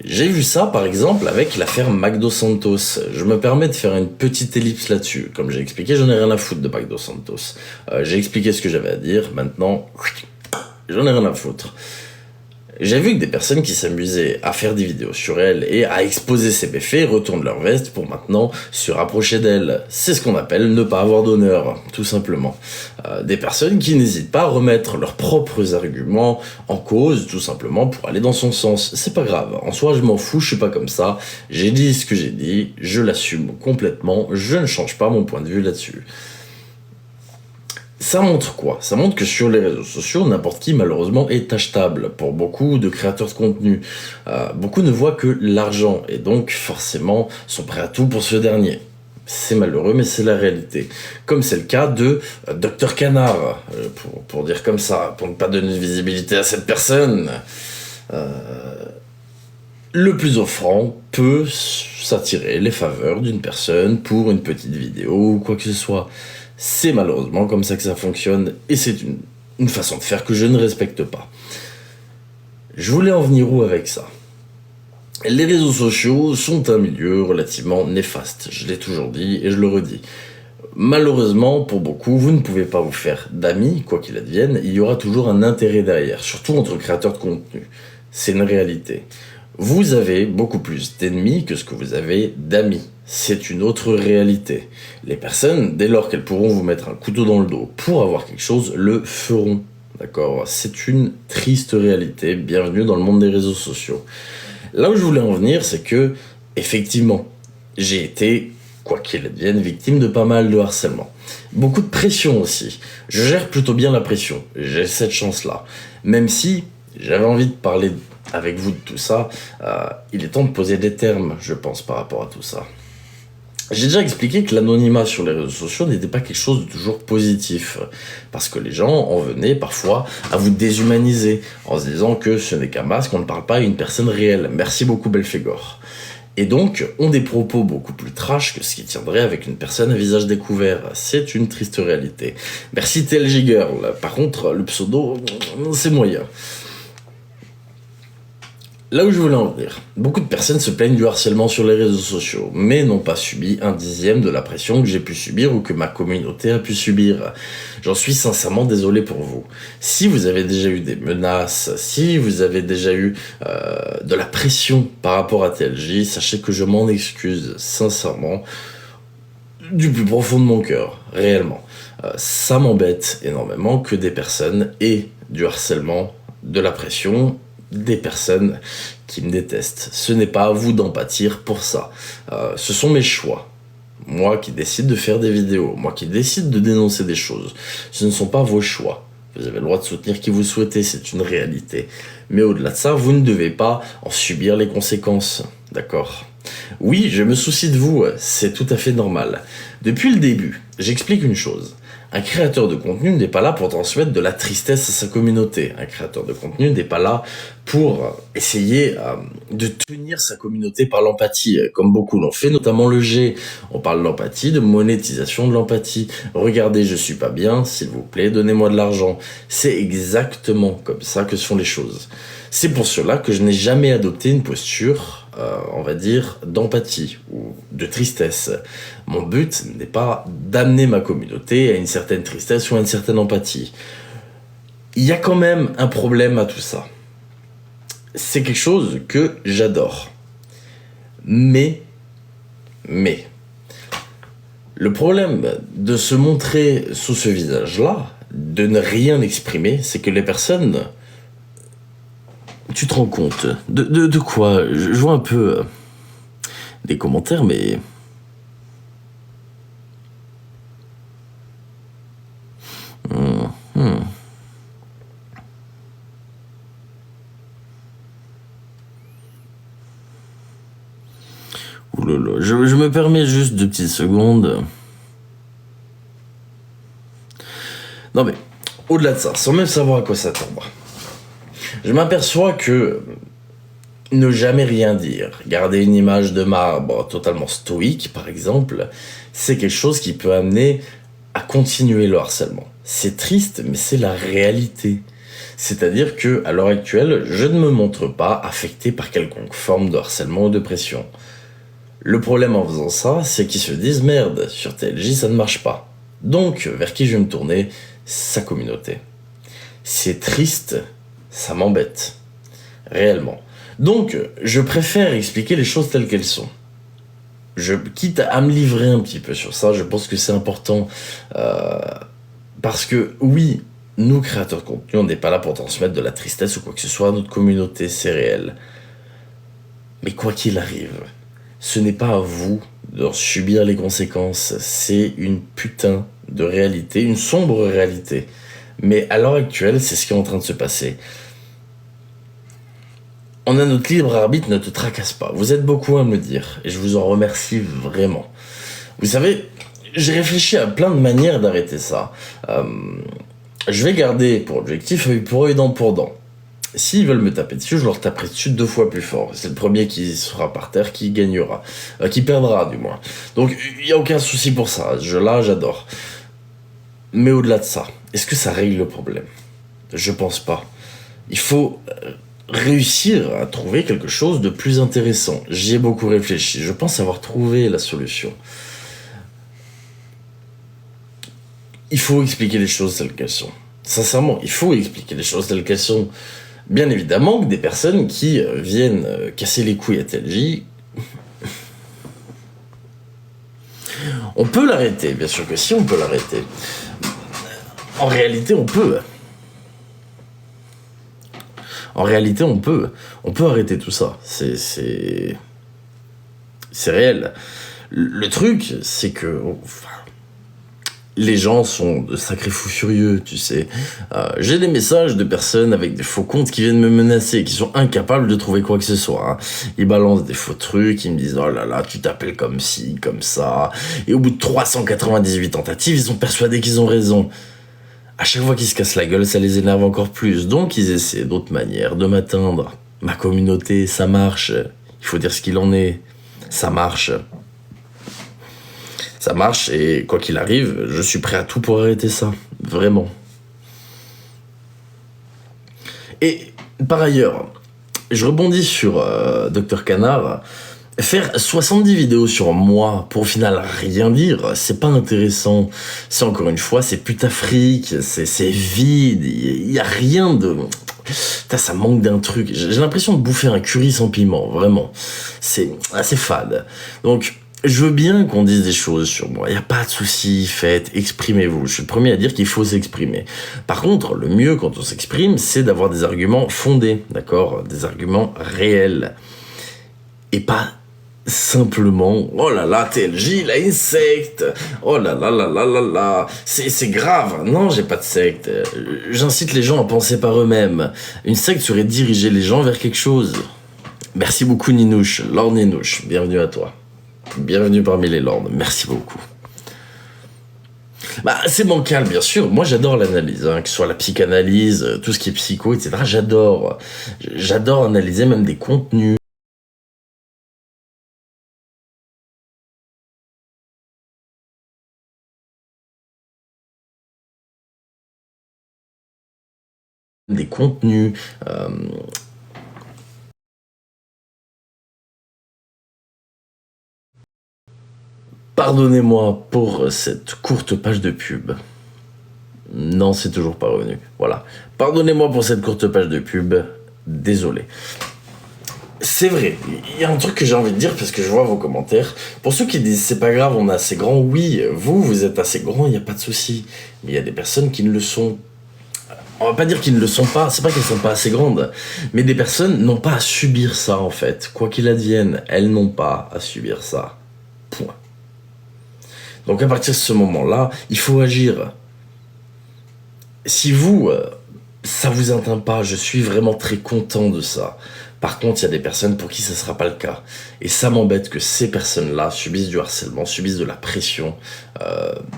A: J'ai vu ça, par exemple, avec l'affaire Magdo Santos. Je me permets de faire une petite ellipse là-dessus. Comme j'ai expliqué, j'en ai rien à foutre de Magdo Santos. J'ai expliqué ce que j'avais à dire, maintenant, j'en ai rien à foutre. J'ai vu que des personnes qui s'amusaient à faire des vidéos sur elle et à exposer ses méfaits retournent leur veste pour maintenant se rapprocher d'elle. C'est ce qu'on appelle ne pas avoir d'honneur, tout simplement. Des personnes qui n'hésitent pas à remettre leurs propres arguments en cause, tout simplement pour aller dans son sens. C'est pas grave, en soi je m'en fous, je suis pas comme ça. J'ai dit ce que j'ai dit, je l'assume complètement, je ne change pas mon point de vue là-dessus. Ça montre quoi? Ça montre que sur les réseaux sociaux, n'importe qui, malheureusement, est achetable pour beaucoup de créateurs de contenu. Beaucoup ne voient que l'argent et donc, forcément, sont prêts à tout pour ce dernier. C'est malheureux, mais c'est la réalité. Comme c'est le cas de Dr Canard, pour dire comme ça, pour ne pas donner de visibilité à cette personne. Le plus offrant peut s'attirer les faveurs d'une personne pour une petite vidéo ou quoi que ce soit. C'est malheureusement comme ça que ça fonctionne, et c'est une façon de faire que je ne respecte pas. Je voulais en venir où avec ça? Les réseaux sociaux sont un milieu relativement néfaste, je l'ai toujours dit et je le redis. Malheureusement, pour beaucoup, vous ne pouvez pas vous faire d'amis, quoi qu'il advienne, il y aura toujours un intérêt derrière, surtout entre créateurs de contenu. C'est une réalité. Vous avez beaucoup plus d'ennemis que ce que vous avez d'amis. C'est une autre réalité. Les personnes, dès lors qu'elles pourront vous mettre un couteau dans le dos pour avoir quelque chose, le feront. D'accord? C'est une triste réalité. Bienvenue dans le monde des réseaux sociaux. Là où je voulais en venir, c'est que, effectivement, j'ai été, quoi qu'il advienne, victime de pas mal de harcèlement. Beaucoup de pression aussi. Je gère plutôt bien la pression. J'ai cette chance-là. Même si j'avais envie de parler avec vous de tout ça, il est temps de poser des termes, je pense, par rapport à tout ça. J'ai déjà expliqué que l'anonymat sur les réseaux sociaux n'était pas quelque chose de toujours positif, parce que les gens en venaient parfois à vous déshumaniser, en se disant que ce n'est qu'un masque, on ne parle pas à une personne réelle. Merci beaucoup Belphégor. Et donc, ont des propos beaucoup plus trash que ce qui tiendrait avec une personne à visage découvert. C'est une triste réalité. Merci TLG Girl. Par contre, le pseudo, c'est moyen. Là où je voulais en venir, beaucoup de personnes se plaignent du harcèlement sur les réseaux sociaux, mais n'ont pas subi un dixième de la pression que j'ai pu subir ou que ma communauté a pu subir. J'en suis sincèrement désolé pour vous. Si vous avez déjà eu des menaces, si vous avez déjà eu de la pression par rapport à TLJ, sachez que je m'en excuse sincèrement du plus profond de mon cœur, réellement. Ça m'embête énormément que des personnes aient du harcèlement, de la pression, des personnes qui me détestent. Ce n'est pas à vous d'en pâtir pour ça. Ce sont mes choix. Moi qui décide de faire des vidéos, moi qui décide de dénoncer des choses. Ce ne sont pas vos choix. Vous avez le droit de soutenir qui vous souhaitez, c'est une réalité. Mais au-delà de ça, vous ne devez pas en subir les conséquences. D'accord ? Oui, je me soucie de vous, c'est tout à fait normal. Depuis le début, j'explique une chose. Un créateur de contenu n'est pas là pour transmettre de la tristesse à sa communauté. Un créateur de contenu n'est pas là pour essayer de tenir sa communauté par l'empathie, comme beaucoup l'ont fait, notamment le G. On parle de l'empathie, de monétisation de l'empathie. Regardez, je suis pas bien, s'il vous plaît, donnez-moi de l'argent. C'est exactement comme ça que se font les choses. C'est pour cela que je n'ai jamais adopté une posture on va dire, d'empathie ou de tristesse. Mon but n'est pas d'amener ma communauté à une certaine tristesse ou à une certaine empathie. Il y a quand même un problème à tout ça. C'est quelque chose que j'adore. Mais, Le problème de se montrer sous ce visage-là, de ne rien exprimer, c'est que les personnes... Tu te rends compte de quoi? Je vois un peu des commentaires, mais... Hmm. Oulala, je me permets juste 2 petites secondes. Non mais, au-delà de ça, sans même savoir à quoi s'attendre, je m'aperçois que ne jamais rien dire, garder une image de marbre totalement stoïque par exemple, c'est quelque chose qui peut amener à continuer le harcèlement. C'est triste, mais c'est la réalité. C'est-à-dire que, à l'heure actuelle, je ne me montre pas affecté par quelconque forme de harcèlement ou de pression. Le problème en faisant ça, c'est qu'ils se disent merde, sur TLJ ça ne marche pas. Donc, vers qui je vais me tourner? Sa communauté. C'est triste, ça m'embête. Réellement. Donc, je préfère expliquer les choses telles qu'elles sont. Quitte à me livrer un petit peu sur ça, je pense que c'est important. Parce que, oui, nous, créateurs de contenu, on n'est pas là pour transmettre de la tristesse ou quoi que ce soit à notre communauté, c'est réel. Mais quoi qu'il arrive, ce n'est pas à vous de subir les conséquences. C'est une putain de réalité, une sombre réalité. Mais à l'heure actuelle, c'est ce qui est en train de se passer. On a notre libre arbitre, ne te tracasse pas. Vous êtes beaucoup à me le dire, et je vous en remercie vraiment. Vous savez, j'ai réfléchi à plein de manières d'arrêter ça. Je vais garder pour objectif œil pour œil, dent pour dent. S'ils veulent me taper dessus, je leur taperai dessus 2 fois plus fort. C'est le premier qui sera par terre qui gagnera. Qui perdra, du moins. Donc, il n'y a aucun souci pour ça. Là, j'adore. Mais au-delà de ça, est-ce que ça règle le problème? Je pense pas. Il faut réussir à trouver quelque chose de plus intéressant. J'y ai beaucoup réfléchi. Je pense avoir trouvé la solution. Il faut expliquer les choses telles qu'elles sont. Sincèrement, il faut expliquer les choses telles qu'elles sont. Bien évidemment que des personnes qui viennent casser les couilles à TLJ, on peut l'arrêter, bien sûr que si, on peut l'arrêter. En réalité, on peut. En réalité, on peut. On peut arrêter tout ça. C'est réel. Le truc, c'est que... les gens sont de sacrés fous furieux, tu sais. J'ai des messages de personnes avec des faux comptes qui viennent me menacer, qui sont incapables de trouver quoi que ce soit. Ils balancent des faux trucs, ils me disent « Oh là là, tu t'appelles comme ci, comme ça. » Et au bout de 398 tentatives, ils sont persuadés qu'ils ont raison. À chaque fois qu'ils se cassent la gueule, ça les énerve encore plus. Donc ils essaient d'autres manières de m'atteindre. Ma communauté, ça marche. Il faut dire ce qu'il en est. Ça marche. Ça marche et quoi qu'il arrive, je suis prêt à tout pour arrêter ça. Vraiment. Et par ailleurs, je rebondis sur Dr Canard. Faire 70 vidéos sur moi pour au final rien dire, c'est pas intéressant. C'est encore une fois, c'est putafrique, c'est vide, il y a rien de... Putain, ça manque d'un truc. J'ai l'impression de bouffer un curry sans piment, vraiment. C'est assez fade. Donc... je veux bien qu'on dise des choses sur moi, y a pas de souci, faites, exprimez-vous. Je suis le premier à dire qu'il faut s'exprimer. Par contre, le mieux quand on s'exprime, c'est d'avoir des arguments fondés, d'accord? Des arguments réels. Et pas simplement, oh là là, TLJ, il a une secte, oh là là là là là là, c'est grave. Non, j'ai pas de secte. J'incite les gens à penser par eux-mêmes. Une secte serait diriger les gens vers quelque chose. Merci beaucoup Ninouche, Lord Ninouche, bienvenue à toi. Bienvenue parmi les lords, merci beaucoup. Bah, c'est bancal, bien sûr. Moi, j'adore l'analyse, que ce soit la psychanalyse, tout ce qui est psycho, etc. J'adore. J'adore analyser même des contenus. Des contenus. Pardonnez-moi pour cette courte page de pub. Non, c'est toujours pas revenu. Voilà. Pardonnez-moi pour cette courte page de pub. Désolé. C'est vrai, il y a un truc que j'ai envie de dire parce que je vois vos commentaires. Pour ceux qui disent c'est pas grave, on est assez grand, oui, vous êtes assez grand, il n'y a pas de souci. Mais il y a des personnes qui ne le sont. On va pas dire qu'ils ne le sont pas, c'est pas qu'elles sont pas assez grandes, mais des personnes n'ont pas à subir ça en fait. Quoi qu'il advienne, elles n'ont pas à subir ça. Point. Donc à partir de ce moment-là, il faut agir. Si vous, ça vous atteint pas, je suis vraiment très content de ça. Par contre, il y a des personnes pour qui ça sera pas le cas. Et ça m'embête que ces personnes-là subissent du harcèlement, subissent de la pression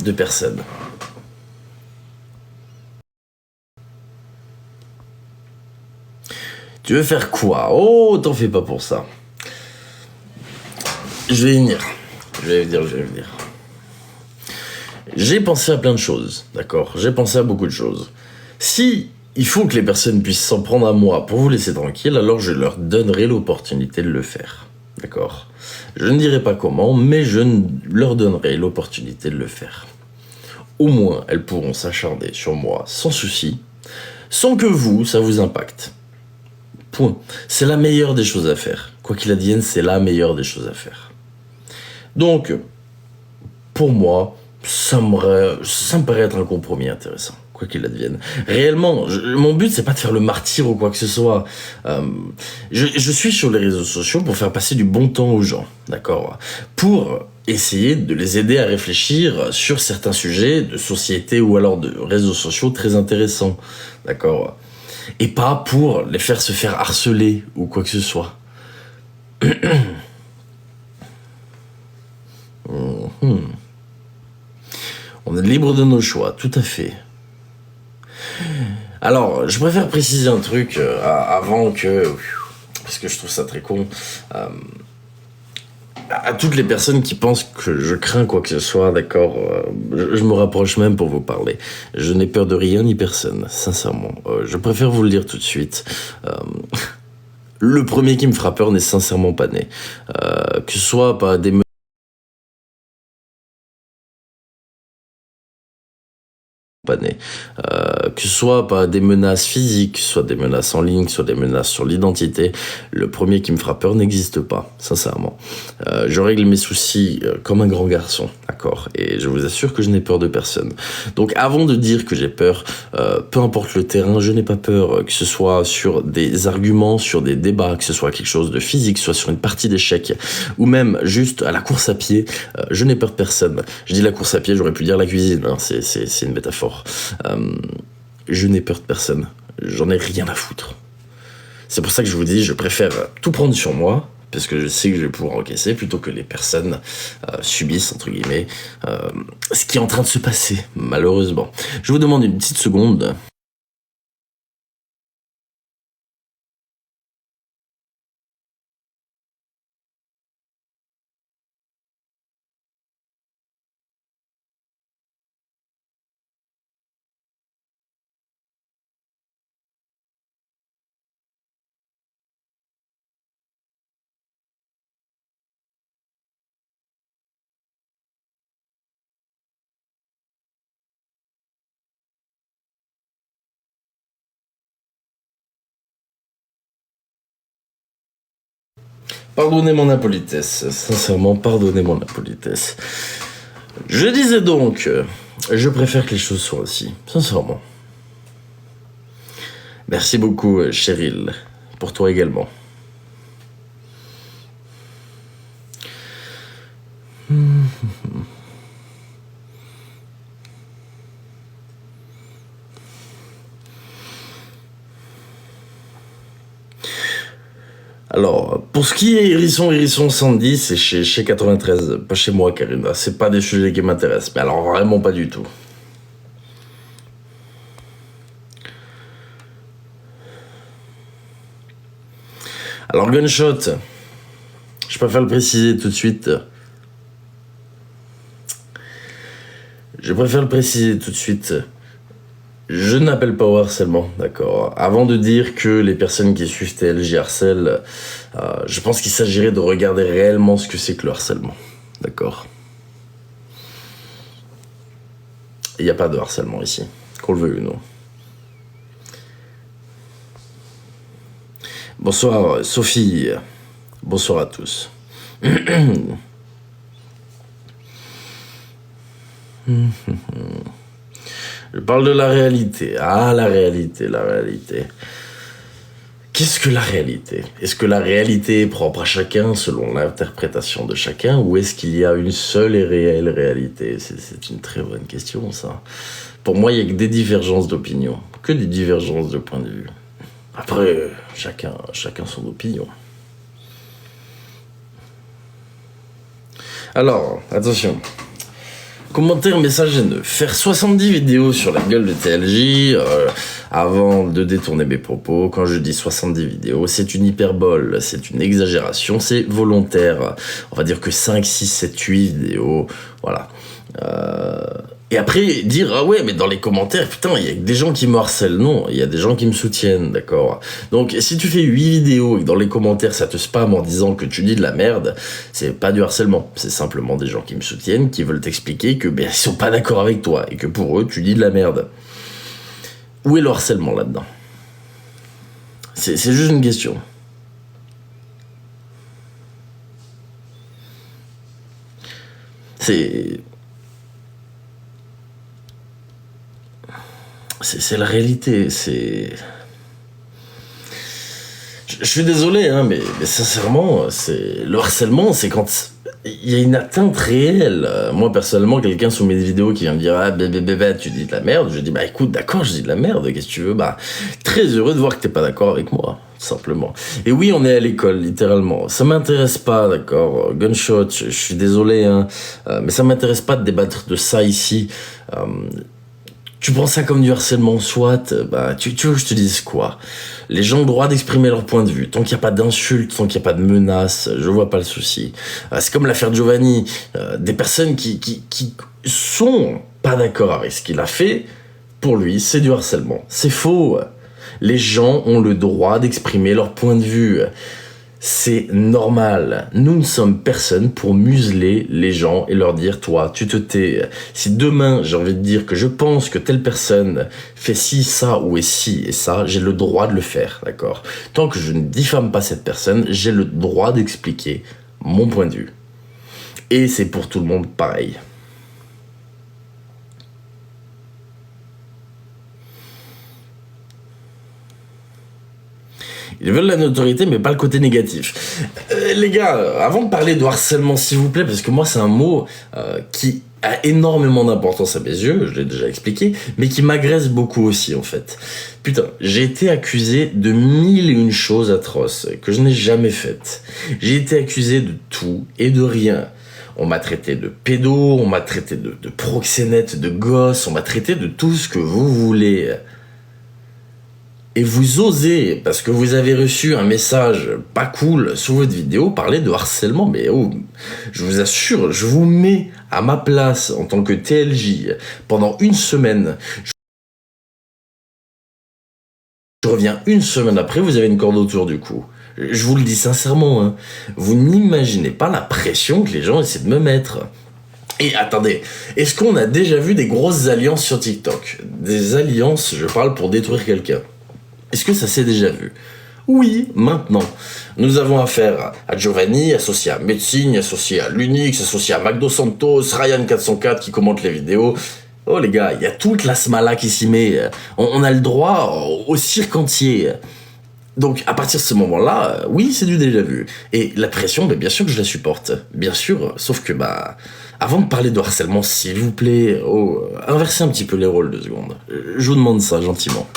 A: de personnes. Tu veux faire quoi? Oh, t'en fais pas pour ça. Je vais y venir. Je vais venir. J'ai pensé à plein de choses, d'accord? J'ai pensé à beaucoup de choses. Si il faut que les personnes puissent s'en prendre à moi pour vous laisser tranquille, alors je leur donnerai l'opportunité de le faire. D'accord? Je ne dirai pas comment, mais leur donnerai l'opportunité de le faire. Au moins, elles pourront s'acharner sur moi sans souci, sans que vous, ça vous impacte. Point. C'est la meilleure des choses à faire. Quoi qu'il advienne, c'est la meilleure des choses à faire. Donc, pour moi, ça me paraît être un compromis intéressant, quoi qu'il advienne. Réellement, mon but, c'est pas de faire le martyr ou quoi que ce soit. Je suis sur les réseaux sociaux pour faire passer du bon temps aux gens, d'accord? Pour essayer de les aider à réfléchir sur certains sujets de société ou alors de réseaux sociaux très intéressants, d'accord? Et pas pour les faire se faire harceler ou quoi que ce soit. On est libre de nos choix, tout à fait. Alors, je préfère préciser un truc avant que... Parce que je trouve ça très con. À toutes les personnes qui pensent que je crains quoi que ce soit, d'accord, je me rapproche même pour vous parler. Je n'ai peur de rien ni personne, sincèrement. Je préfère vous le dire tout de suite. Le premier qui me fera peur n'est sincèrement pas né. Que ce soit par des pas né. Que ce soit pas des menaces physiques, soit des menaces en ligne, soit des menaces sur l'identité, le premier qui me fera peur n'existe pas, sincèrement. Je règle mes soucis comme un grand garçon, d'accord? Et je vous assure que je n'ai peur de personne. Donc avant de dire que j'ai peur, peu importe le terrain, je n'ai pas peur, que ce soit sur des arguments, sur des débats, que ce soit quelque chose de physique, soit sur une partie d'échecs, ou même juste à la course à pied, je n'ai peur de personne. Je dis la course à pied, j'aurais pu dire la cuisine, hein, c'est une métaphore. Je n'ai peur de personne. J'en ai rien à foutre. C'est pour ça que je vous dis, je préfère tout prendre sur moi, parce que je sais que je vais pouvoir encaisser, plutôt que les personnes subissent, entre guillemets, ce qui est en train de se passer, malheureusement. Je vous demande une petite seconde. Pardonnez mon impolitesse, sincèrement, pardonnez mon impolitesse. Je disais donc, je préfère que les choses soient ainsi, sincèrement. Merci beaucoup, Cheryl, pour toi également. Alors, pour ce qui est Hérisson 110, c'est chez 93, pas chez moi, Karina. C'est pas des sujets qui m'intéressent, mais alors vraiment pas du tout. Alors, Gunshot, je préfère le préciser tout de suite. Je n'appelle pas au harcèlement, d'accord. Avant de dire que les personnes qui suivent TLJ harcèlent, je pense qu'il s'agirait de regarder réellement ce que c'est que le harcèlement, d'accord. Il n'y a pas de harcèlement ici, qu'on le veuille ou non. Bonsoir, Sophie. Bonsoir à tous. Je parle de la réalité. Ah, la réalité, la réalité. Qu'est-ce que la réalité? Est-ce que la réalité est propre à chacun selon l'interprétation de chacun, ou est-ce qu'il y a une seule et réelle réalité? C'est une très bonne question, ça. Pour moi, il n'y a que des divergences d'opinion, que des divergences de point de vue. Après, chacun son opinion. Alors, attention. Commentaire, message haineux. Faire 70 vidéos sur la gueule de TLJ avant de détourner mes propos. Quand je dis 70 vidéos, c'est une hyperbole, c'est une exagération, c'est volontaire. On va dire que 5, 6, 7, 8 vidéos, voilà. Et après, dire, ah ouais, mais dans les commentaires, putain, il y a des gens qui me harcèlent. Non, il y a des gens qui me soutiennent, d'accord? Donc, si tu fais 8 vidéos et que dans les commentaires, ça te spam en disant que tu dis de la merde, c'est pas du harcèlement. C'est simplement des gens qui me soutiennent, qui veulent t'expliquer que, ben, ils sont pas d'accord avec toi et que pour eux, tu dis de la merde. Où est le harcèlement là-dedans? C'est juste une question. C'est la réalité, Je suis désolé, hein, mais sincèrement, le harcèlement, c'est quand il y a une atteinte réelle. Moi, personnellement, quelqu'un sous mes vidéos qui vient me dire « Ah, bébé, tu dis de la merde », je dis « Bah écoute, d'accord, je dis de la merde, qu'est-ce que tu veux ?» Bah, très heureux de voir que t'es pas d'accord avec moi, tout simplement. Et oui, on est à l'école, littéralement. Ça m'intéresse pas, d'accord, gunshot, je suis désolé, hein, mais ça m'intéresse pas de débattre de ça ici. Tu prends ça comme du harcèlement, soit, bah, tu veux que je te dise quoi? Les gens ont le droit d'exprimer leur point de vue. Tant qu'il n'y a pas d'insultes, tant qu'il n'y a pas de menaces, je vois pas le souci. C'est comme l'affaire Giovanni. Des personnes qui sont pas d'accord avec ce qu'il a fait, pour lui, c'est du harcèlement. C'est faux. Les gens ont le droit d'exprimer leur point de vue. C'est normal. Nous ne sommes personne pour museler les gens et leur dire « Toi, tu te tais ». Si demain, j'ai envie de dire que je pense que telle personne fait ci, ça ou est ci et ça, j'ai le droit de le faire, d'accord? Tant que je ne diffame pas cette personne, j'ai le droit d'expliquer mon point de vue. Et c'est pour tout le monde pareil. Ils veulent la notoriété, mais pas le côté négatif. Les gars, avant de parler de harcèlement, s'il vous plaît, parce que moi, c'est un mot qui a énormément d'importance à mes yeux, je l'ai déjà expliqué, mais qui m'agresse beaucoup aussi, en fait. Putain, j'ai été accusé de 1001 choses atroces que je n'ai jamais faites. J'ai été accusé de tout et de rien. On m'a traité de pédo, on m'a traité de proxénète, de gosse, on m'a traité de tout ce que vous voulez. Et vous osez, parce que vous avez reçu un message pas cool sous votre vidéo, parler de harcèlement. Mais oh, je vous assure, je vous mets à ma place en tant que TLJ pendant une semaine. Je reviens une semaine après, vous avez une corde autour du cou. Je vous le dis sincèrement, hein. Vous n'imaginez pas la pression que les gens essaient de me mettre. Et attendez, est-ce qu'on a déjà vu des grosses alliances sur TikTok? Des alliances, je parle pour détruire quelqu'un. Est-ce que ça s'est déjà vu? Oui, maintenant. Nous avons affaire à Giovanni, associé à Metzing, associé à Lunix, associé à McDo Santos, Ryan404 qui commente les vidéos. Oh les gars, il y a toute la smala qui s'y met. On a le droit au cirque entier. Donc à partir de ce moment-là, oui, c'est du déjà vu. Et la pression, bien sûr que je la supporte. Bien sûr, sauf que avant de parler de harcèlement, s'il vous plaît, inversez un petit peu les rôles 2 secondes. Je vous demande ça gentiment.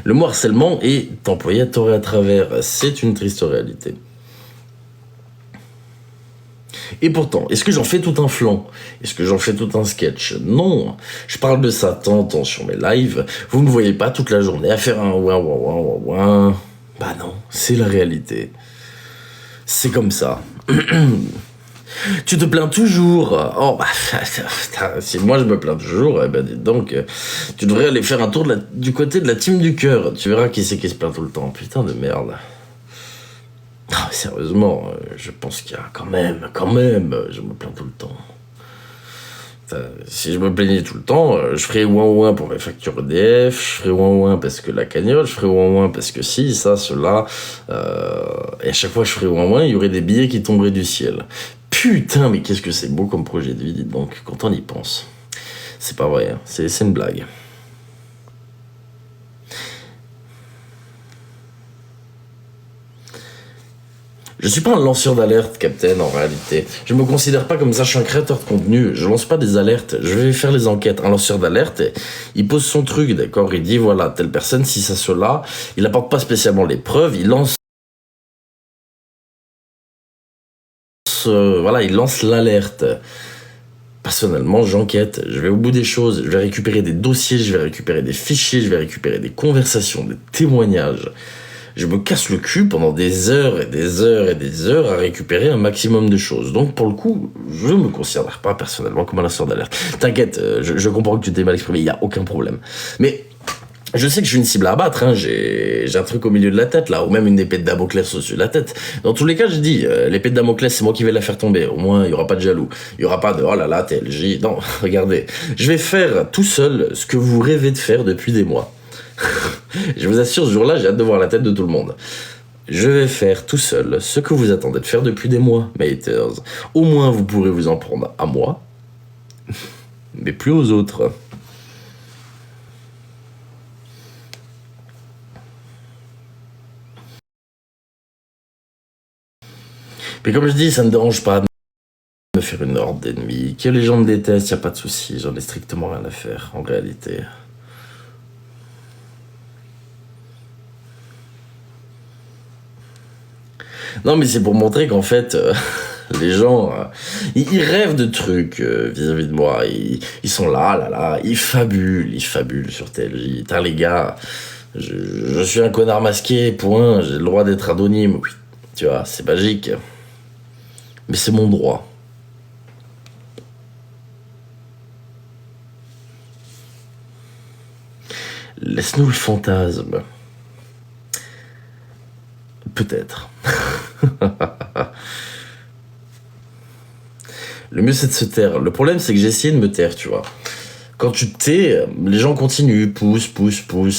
A: Le mot harcèlement est employé à tort et à travers, c'est une triste réalité. Et pourtant, est-ce que j'en fais tout un flanc? Est-ce que j'en fais tout un sketch? Non, je parle de ça tant sur mes lives, vous me voyez pas toute la journée à faire un ouin. Bah non, c'est la réalité. C'est comme ça. Tu te plains toujours. Oh bah, si moi je me plains toujours, eh ben dis donc, tu devrais aller faire un tour du côté de la team du cœur. Tu verras qui c'est qui se plaint tout le temps. Putain de merde. Ah, sérieusement, je pense qu'il y a quand même, je me plains tout le temps. Si je me plaignais tout le temps, je ferais ouin ouin pour mes factures EDF, je ferais ouin ouin parce que la cagnotte, je ferais ouin ouin parce que si, ça, cela. Et à chaque fois que je ferais ouin ouin, il y aurait des billets qui tomberaient du ciel. Putain, mais qu'est-ce que c'est beau comme projet de vie, dites donc, quand on y pense. C'est pas vrai, hein. C'est une blague. Je suis pas un lanceur d'alerte, Captain, en réalité. Je me considère pas comme ça, je suis un créateur de contenu. Je lance pas des alertes, je vais faire les enquêtes. Un lanceur d'alerte, il pose son truc, d'accord? Il dit, voilà, telle personne, si ça, cela. Il apporte pas spécialement les preuves, il lance... voilà, il lance l'alerte. Personnellement, j'enquête, je vais au bout des choses, je vais récupérer des dossiers, je vais récupérer des fichiers, je vais récupérer des conversations, des témoignages. Je me casse le cul pendant des heures et des heures et des heures à récupérer un maximum de choses. Donc pour le coup, je me considère pas personnellement comme un lanceur d'alerte. T'inquiète, je comprends que tu t'es mal exprimé, il y a aucun problème. Mais je sais que je suis une cible à abattre, hein. J'ai un truc au milieu de la tête là, ou même une épée de Damoclès au-dessus de la tête. Dans tous les cas, je dis, l'épée de Damoclès, c'est moi qui vais la faire tomber. Au moins, il y aura pas de jaloux. Il y aura pas de oh là là, TLJ. Non, regardez, je vais faire tout seul ce que vous rêvez de faire depuis des mois. Je vous assure, ce jour-là, j'ai hâte de voir la tête de tout le monde. Je vais faire tout seul ce que vous attendez de faire depuis des mois, mes haters. Au moins, vous pourrez vous en prendre à moi, mais plus aux autres. Mais comme je dis, ça ne me dérange pas de me faire une horde d'ennemis. Que les gens me détestent, y a pas de souci, j'en ai strictement rien à faire, en réalité. Non, mais c'est pour montrer qu'en fait, les gens, ils rêvent de trucs vis-à-vis de moi. Ils sont là, ils fabulent sur TLJ. Putain, les gars, je suis un connard masqué, point, j'ai le droit d'être anonyme. Oui, tu vois, c'est magique. Mais c'est mon droit. Laisse-nous le fantasme. Peut-être. Le mieux c'est de se taire. Le problème c'est que j'ai essayé de me taire, tu vois. Quand tu te tais, les gens continuent, poussent.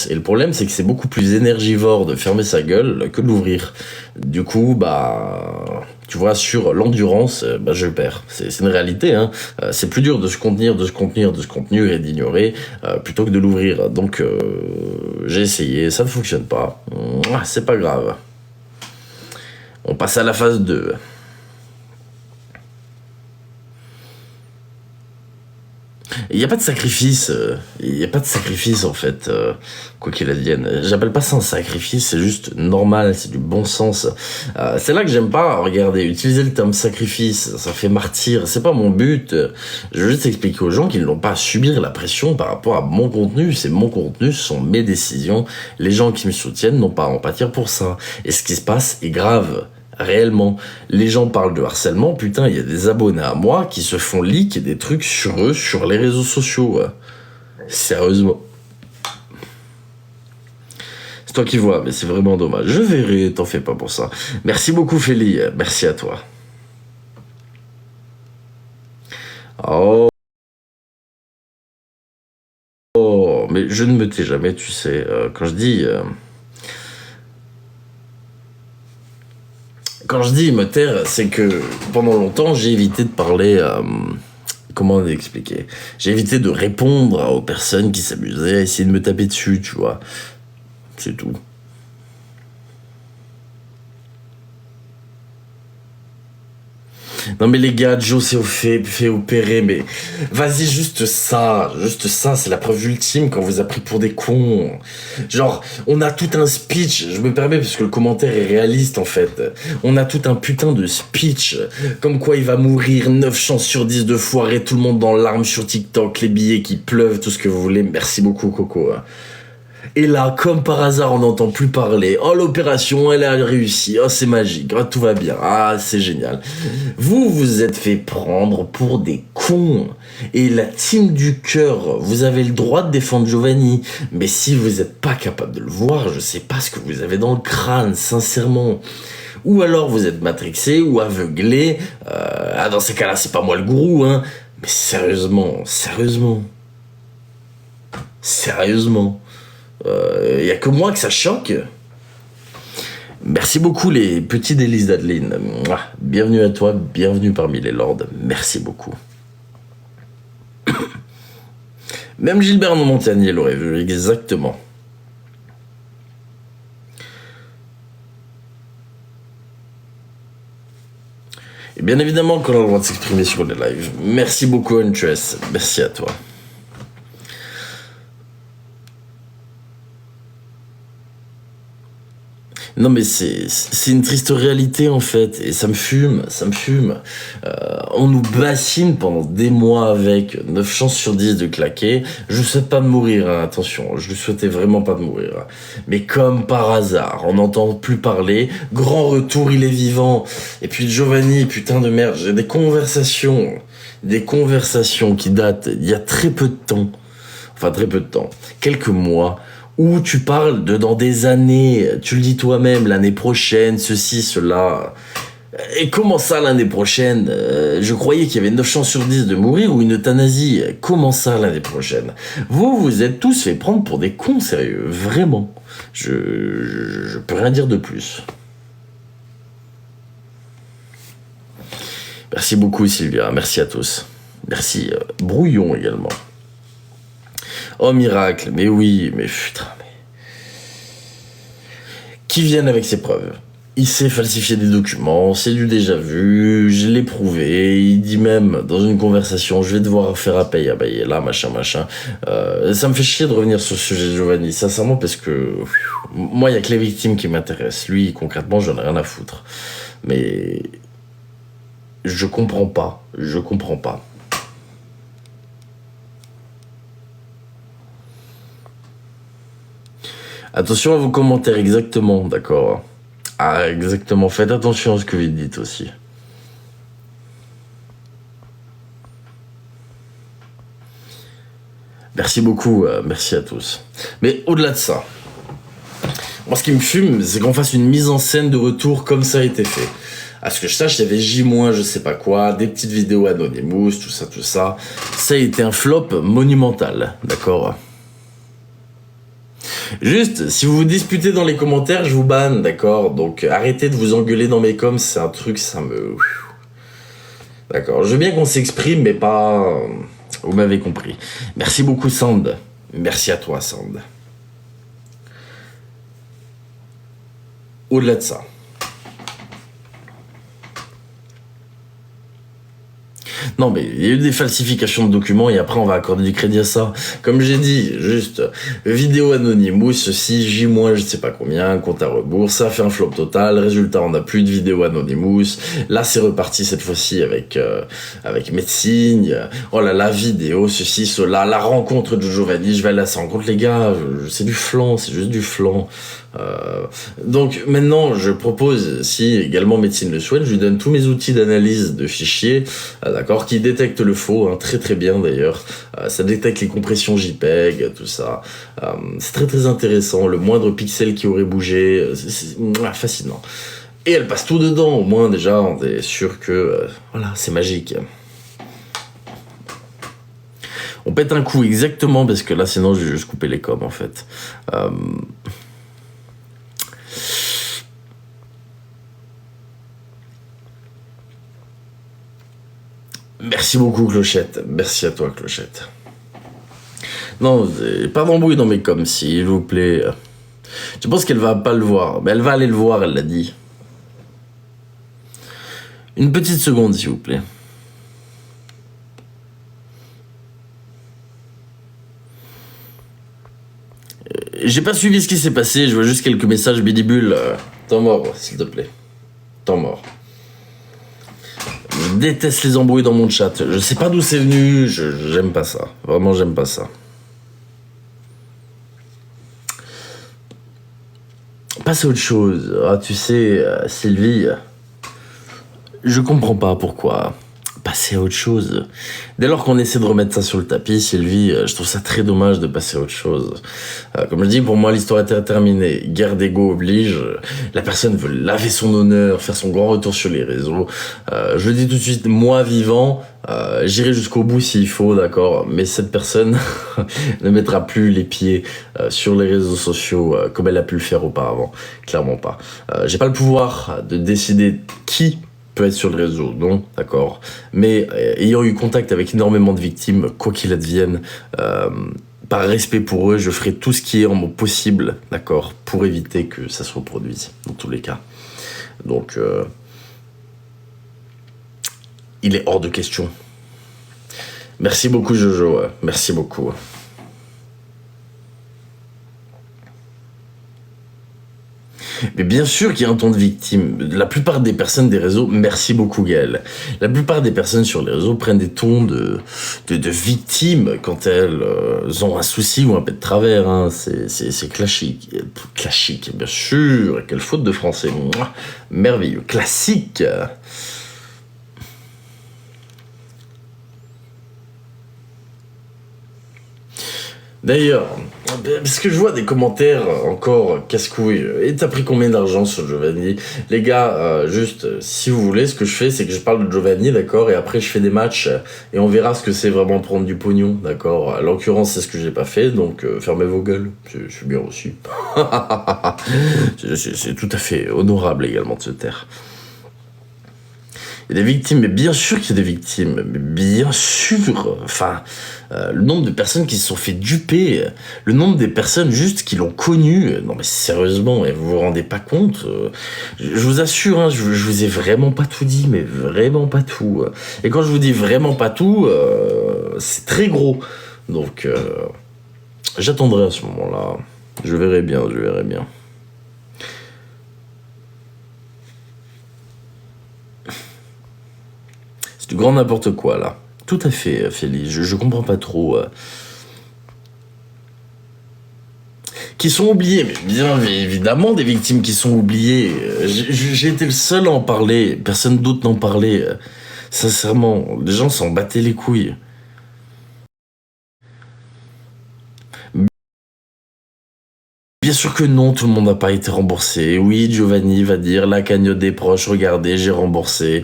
A: Et le problème c'est que c'est beaucoup plus énergivore de fermer sa gueule que de l'ouvrir. Du coup, bah... Tu vois, sur l'endurance, bah, je perds. C'est une réalité, hein. C'est plus dur de se contenir et d'ignorer plutôt que de l'ouvrir. Donc, j'ai essayé, ça ne fonctionne pas. C'est pas grave. On passe à la phase 2. Il n'y a pas de sacrifice, en fait, quoi qu'il advienne. J'appelle pas ça un sacrifice, c'est juste normal, c'est du bon sens. C'est là que j'aime pas, regardez, utiliser le terme sacrifice, ça fait martyr, c'est pas mon but. Je veux juste expliquer aux gens qu'ils n'ont pas à subir la pression par rapport à mon contenu, c'est mon contenu, ce sont mes décisions. Les gens qui me soutiennent n'ont pas à en pâtir pour ça. Et ce qui se passe est grave. Réellement, les gens parlent de harcèlement, putain, il y a des abonnés à moi qui se font leak des trucs sur eux, sur les réseaux sociaux. Sérieusement. C'est toi qui vois, mais c'est vraiment dommage. Je verrai, t'en fais pas pour ça. Merci beaucoup, Félie, merci à toi. Oh, mais je ne me tais jamais, tu sais. Quand je dis... Quand je dis me taire, c'est que pendant longtemps, j'ai évité de parler... comment expliquer? J'ai évité de répondre aux personnes qui s'amusaient à essayer de me taper dessus, tu vois. C'est tout. Non mais les gars, Joe s'est fait opérer, mais vas-y, juste ça, c'est la preuve ultime qu'on vous a pris pour des cons. Genre, on a tout un speech, je me permets parce que le commentaire est réaliste en fait. On a tout un putain de speech, comme quoi il va mourir 9 chances sur 10 de foirer, tout le monde dans l'arme sur TikTok, les billets qui pleuvent, tout ce que vous voulez. Merci beaucoup Coco. Et là, comme par hasard, on n'entend plus parler. Oh, l'opération, elle a réussi. Oh, c'est magique. Oh, tout va bien. Ah, c'est génial. Vous vous êtes fait prendre pour des cons. Et la team du cœur, vous avez le droit de défendre Giovanni. Mais si vous n'êtes pas capable de le voir, je sais pas ce que vous avez dans le crâne, sincèrement. Ou alors vous êtes matrixé ou aveuglé. Dans ces cas-là, c'est pas moi le gourou, hein. Mais sérieusement, sérieusement, sérieusement. Y a que moi que ça choque. Merci beaucoup les petits délices d'Adeline. Mouah. Bienvenue à toi, bienvenue parmi les lords. Merci beaucoup. Même Gilbert Montagnier l'aurait vu, exactement. Et bien évidemment qu'on a le droit de s'exprimer sur les lives. Merci beaucoup Huntress, merci à toi. Non mais c'est une triste réalité en fait, et ça me fume, ça me fume. On nous bassine pendant des mois avec 9 chances sur 10 de claquer. Je souhaite pas de mourir, hein, attention, je ne souhaitais vraiment pas de mourir. Mais comme par hasard, on n'entend plus parler, grand retour, il est vivant. Et puis Giovanni, putain de merde, j'ai des conversations qui datent il y a très peu de temps, enfin très peu de temps, quelques mois, où tu parles de dans des années, tu le dis toi-même, l'année prochaine, ceci, cela. Et comment ça l'année prochaine je croyais qu'il y avait 9 chances sur 10 de mourir ou une euthanasie. Comment ça l'année prochaine? Vous êtes tous fait prendre pour des cons, sérieux, vraiment. Je peux rien dire de plus. Merci beaucoup Sylvia, merci à tous. Merci Brouillon également. Oh miracle, mais oui, mais putain, mais... Qui viennent avec ses preuves. Il sait falsifier des documents, c'est du déjà vu, je l'ai prouvé, il dit même dans une conversation, je vais devoir faire appel à Bayela, machin. Ça me fait chier de revenir sur ce sujet de Giovanni, sincèrement, parce que moi, il n'y a que les victimes qui m'intéressent. Lui, concrètement, j'en ai rien à foutre. Mais je comprends pas. Attention à vos commentaires, exactement, d'accord. Ah, exactement, faites attention à ce que vous dites aussi. Merci beaucoup, merci à tous. Mais au-delà de ça, moi ce qui me fume, c'est qu'on fasse une mise en scène de retour comme ça a été fait. À ce que je sache, il y avait J- je sais pas quoi, des petites vidéos Anonymous, tout ça. Ça a été un flop monumental, d'accord ? Juste, si vous vous disputez dans les commentaires, je vous banne, d'accord? Donc arrêtez de vous engueuler dans mes coms, c'est un truc, ça me... D'accord, je veux bien qu'on s'exprime, mais pas... Vous m'avez compris. Merci beaucoup Sand. Merci à toi Sand. Au-delà de ça. Non mais il y a eu des falsifications de documents et après on va accorder du crédit à ça. Comme j'ai dit, juste vidéo Anonymous, ceci, J-, je sais pas combien, compte à rebours, ça fait un flop total, résultat on n'a plus de vidéo Anonymous, là c'est reparti cette fois-ci avec médecine, oh là la vidéo, ceci, cela, la rencontre de Giovanni, je vais aller à sa rencontre les gars, c'est du flan, c'est juste du flan. Donc maintenant je propose, si également médecine le souhaite, je lui donne tous mes outils d'analyse de fichiers, d'accord, qui détectent le faux, hein, très très bien d'ailleurs, ça détecte les compressions JPEG, tout ça, c'est très très intéressant, le moindre pixel qui aurait bougé, c'est fascinant. Et elle passe tout dedans, au moins déjà on est sûr que, voilà, c'est magique. On pète un coup exactement, parce que là sinon je vais juste couper les coms en fait. Merci beaucoup Clochette, merci à toi Clochette. Non, pas d'embrouille dans mes coms s'il vous plaît. Je pense qu'elle va pas le voir, mais elle va aller le voir, elle l'a dit. Une petite seconde s'il vous plaît. J'ai pas suivi ce qui s'est passé, je vois juste quelques messages bidibules. Temps mort, s'il te plaît. Temps mort. Je déteste les embrouilles dans mon chat. Je sais pas d'où c'est venu, j'aime pas ça. Vraiment, j'aime pas ça. Passe à autre chose. Ah, tu sais, Sylvie, je comprends pas pourquoi passer à autre chose. Dès lors qu'on essaie de remettre ça sur le tapis, Sylvie, je trouve ça très dommage de passer à autre chose. Comme je dis, pour moi, l'histoire était terminée. Guerre d'ego oblige. La personne veut laver son honneur, faire son grand retour sur les réseaux. Je le dis tout de suite, moi vivant, j'irai jusqu'au bout s'il faut, d'accord. Mais cette personne ne mettra plus les pieds sur les réseaux sociaux comme elle a pu le faire auparavant. Clairement pas. J'ai pas le pouvoir de décider qui peut être sur le réseau, non, d'accord. Mais ayant eu contact avec énormément de victimes, quoi qu'il advienne, par respect pour eux, je ferai tout ce qui est en mon possible, d'accord, pour éviter que ça se reproduise, dans tous les cas. Donc, il est hors de question. Merci beaucoup, Jojo, merci beaucoup. Mais bien sûr qu'il y a un ton de victime. La plupart des personnes des réseaux, merci beaucoup Gaël, la plupart des personnes sur les réseaux prennent des tons de victimes quand elles ont un souci ou un peu de travers. Hein. C'est classique. Classique, bien sûr. Quelle faute de français. Mouah, merveilleux. Classique. D'ailleurs, parce que je vois des commentaires encore casse-couilles. Et t'as pris combien d'argent sur Giovanni? Les gars, juste, si vous voulez, ce que je fais, c'est que je parle de Giovanni, d'accord? Et après, je fais des matchs et on verra ce que c'est vraiment prendre du pognon, d'accord? À l'occurrence, c'est ce que j'ai pas fait, donc fermez vos gueules. Je suis bien reçu. C'est tout à fait honorable également de se taire. Il y a des victimes, mais bien sûr qu'il y a des victimes, mais bien sûr. Enfin, le nombre de personnes qui se sont fait duper, le nombre des personnes juste qui l'ont connu. Non mais sérieusement, vous vous rendez pas compte. Je vous assure, hein, je vous ai vraiment pas tout dit, mais vraiment pas tout. Et quand je vous dis vraiment pas tout, c'est très gros. Donc, j'attendrai à ce moment-là. Je verrai bien, je verrai bien. Du grand n'importe quoi, là. Tout à fait, Félix. Je comprends pas trop. Qui sont oubliés, mais bien évidemment des victimes qui sont oubliées. J'ai été le seul à en parler. Personne d'autre n'en parlait. Sincèrement, les gens s'en battaient les couilles. Bien sûr que non, tout le monde n'a pas été remboursé. Oui, Giovanni va dire, la cagnotte des proches, regardez, j'ai remboursé.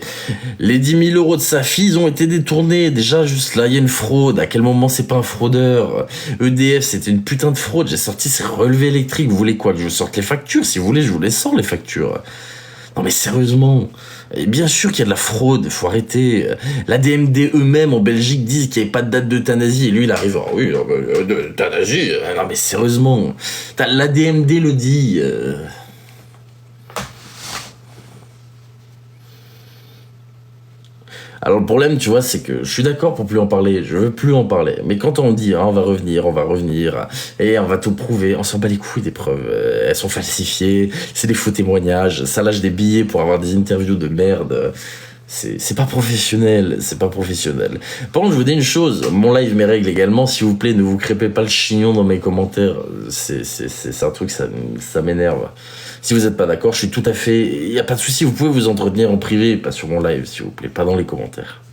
A: Les 10 000 euros de sa fille, ils ont été détournés. Déjà, juste là, il y a une fraude. À quel moment c'est pas un fraudeur? EDF, c'était une putain de fraude. J'ai sorti ces relevés électriques. Vous voulez quoi? Que je vous sorte les factures? Si vous voulez, je vous les sors, les factures. Non mais sérieusement, et bien sûr qu'il y a de la fraude, faut arrêter. L'ADMD eux-mêmes en Belgique disent qu'il n'y avait pas de date d'euthanasie, et lui il arrive, ah oui, d'euthanasie, non mais sérieusement, l'ADMD le dit. Alors le problème, tu vois, c'est que je suis d'accord pour plus en parler, je veux plus en parler. Mais quand on dit, hein, on va revenir, et on va tout prouver, on s'en bat les couilles des preuves. Elles sont falsifiées, c'est des faux témoignages, ça lâche des billets pour avoir des interviews de merde. C'est pas professionnel, c'est pas professionnel. Par contre, je vous dis une chose, mon live, mes règles également, s'il vous plaît, ne vous crêpez pas le chignon dans mes commentaires. C'est un truc, ça m'énerve. Si vous n'êtes pas d'accord, je suis tout à fait... Il n'y a pas de souci, vous pouvez vous entretenir en privé, pas sur mon live, s'il vous plaît, pas dans les commentaires.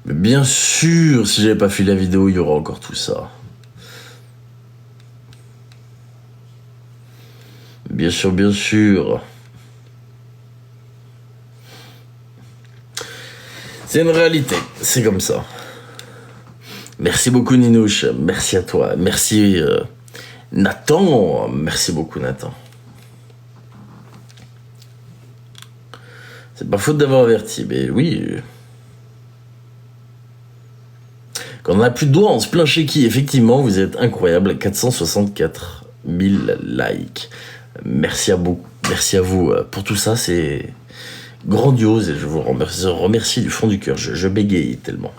A: Mais bien sûr, si j'avais pas fait la vidéo, il y aura encore tout ça. Bien sûr, bien sûr. C'est une réalité, c'est comme ça. Merci beaucoup Ninouche, merci à toi, merci Nathan, merci beaucoup Nathan. C'est pas faute d'avoir averti, mais oui. Quand on n'a plus de doigts, on se plaint chez qui? Effectivement, vous êtes incroyable, 464 000 likes. Merci à vous pour tout ça, c'est grandiose et je vous remercie du fond du cœur. Je bégaye tellement.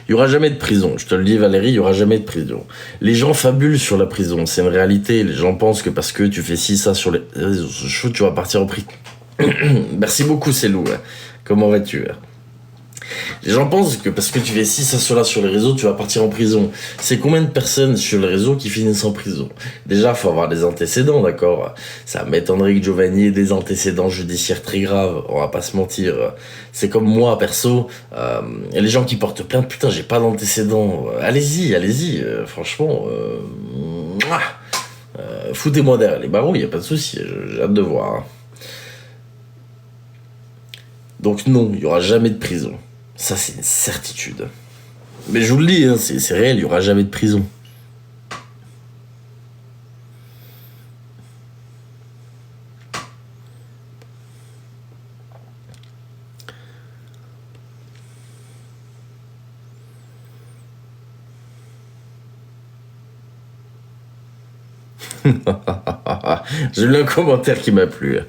A: Il n'y aura jamais de prison, je te le dis Valérie, il n'y aura jamais de prison. Les gens fabulent sur la prison, c'est une réalité. Les gens pensent que parce que tu fais ci, ça sur les réseaux sociaux, tu vas partir en prison. Merci beaucoup Célou, comment vas-tu? Les gens pensent que parce que tu fais ci, ça, cela sur les réseaux, tu vas partir en prison. C'est combien de personnes sur les réseaux qui finissent en prison? Déjà, faut avoir des antécédents, d'accord? Ça m'étonnerait que Giovanni ait des antécédents judiciaires très graves, on va pas se mentir. C'est comme moi, perso, les gens qui portent plainte, putain, j'ai pas d'antécédents. Allez-y, franchement, mouah. Foutez-moi derrière les barreaux, y a pas de souci, j'ai hâte de voir, hein. Donc non, il y aura jamais de prison. Ça, c'est une certitude. Mais je vous le dis, hein, c'est réel, il y aura jamais de prison. J'ai lu un commentaire qui m'a plu.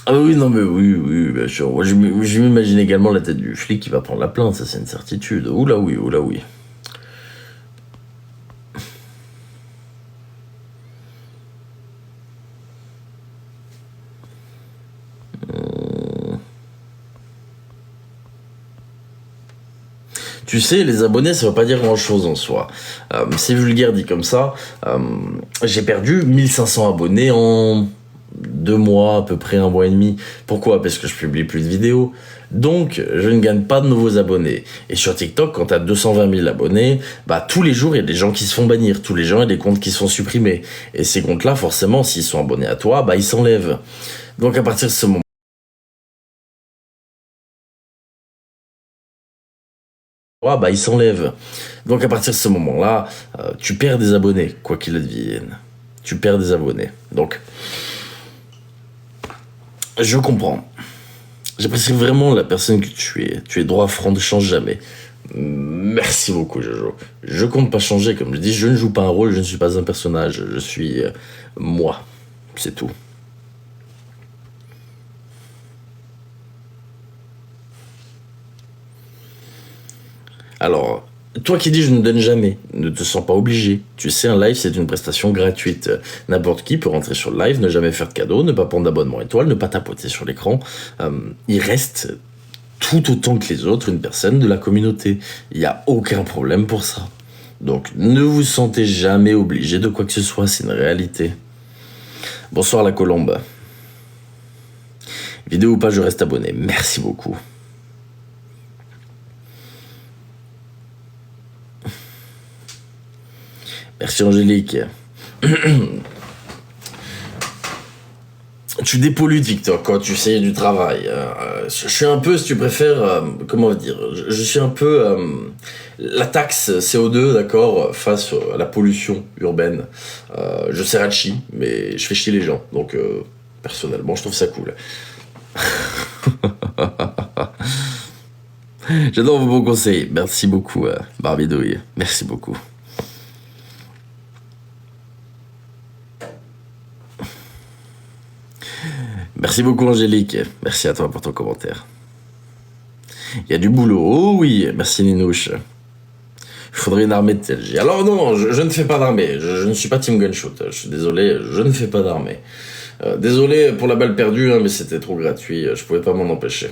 A: Ah oui, non mais oui, bien sûr. Moi, je m'imagine également la tête du flic qui va prendre la plainte, ça c'est une certitude. Oula oui, oula oui. Tu sais, les abonnés, ça veut pas dire grand-chose en soi. C'est vulgaire dit comme ça. J'ai perdu 1500 abonnés en 2 mois, à peu près 1 mois et demi. Pourquoi? Parce que je publie plus de vidéos. Donc, je ne gagne pas de nouveaux abonnés. Et sur TikTok, quand t'as 220 000 abonnés, bah, tous les jours, il y a des gens qui se font bannir. Tous les gens, il y a des comptes qui se font supprimer. Et ces comptes-là, forcément, s'ils sont abonnés à toi, bah, ils s'enlèvent. Donc, à partir de ce moment, bah, ils s'enlèvent. Donc, à partir de ce moment-là, tu perds des abonnés, quoi qu'il advienne. Tu perds des abonnés. Donc, je comprends. J'apprécie vraiment la personne que tu es. Tu es droit, franc, ne change jamais. Merci beaucoup, Jojo. Je compte pas changer, comme je dis, je ne joue pas un rôle, je ne suis pas un personnage, je suis moi. C'est tout. Alors, toi qui dis je ne donne jamais, ne te sens pas obligé. Tu sais, un live, c'est une prestation gratuite. N'importe qui peut rentrer sur le live, ne jamais faire de cadeau, ne pas prendre d'abonnement étoile, ne pas tapoter sur l'écran. Il reste tout autant que les autres une personne de la communauté. Il n'y a aucun problème pour ça. Donc ne vous sentez jamais obligé de quoi que ce soit, c'est une réalité. Bonsoir la colombe. Vidéo ou pas, je reste abonné. Merci beaucoup. Merci Angélique. Tu dépollues TikTok quand tu sais du travail. Je suis un peu, si tu préfères, comment dire, je suis un peu la taxe CO2, d'accord, face à la pollution urbaine. Je sais Hachi, mais je fais chier les gens. Donc, personnellement, je trouve ça cool. J'adore vos bons conseils. Merci beaucoup, Barbie Douille. Merci beaucoup. Merci beaucoup Angélique, merci à toi pour ton commentaire. Il y a du boulot, oh oui, merci Ninouche. Il faudrait une armée de TLG. Alors non, je ne fais pas d'armée, je ne suis pas Team Gunshot, je suis désolé, je ne fais pas d'armée. Désolé pour la balle perdue, hein, mais c'était trop gratuit, je pouvais pas m'en empêcher.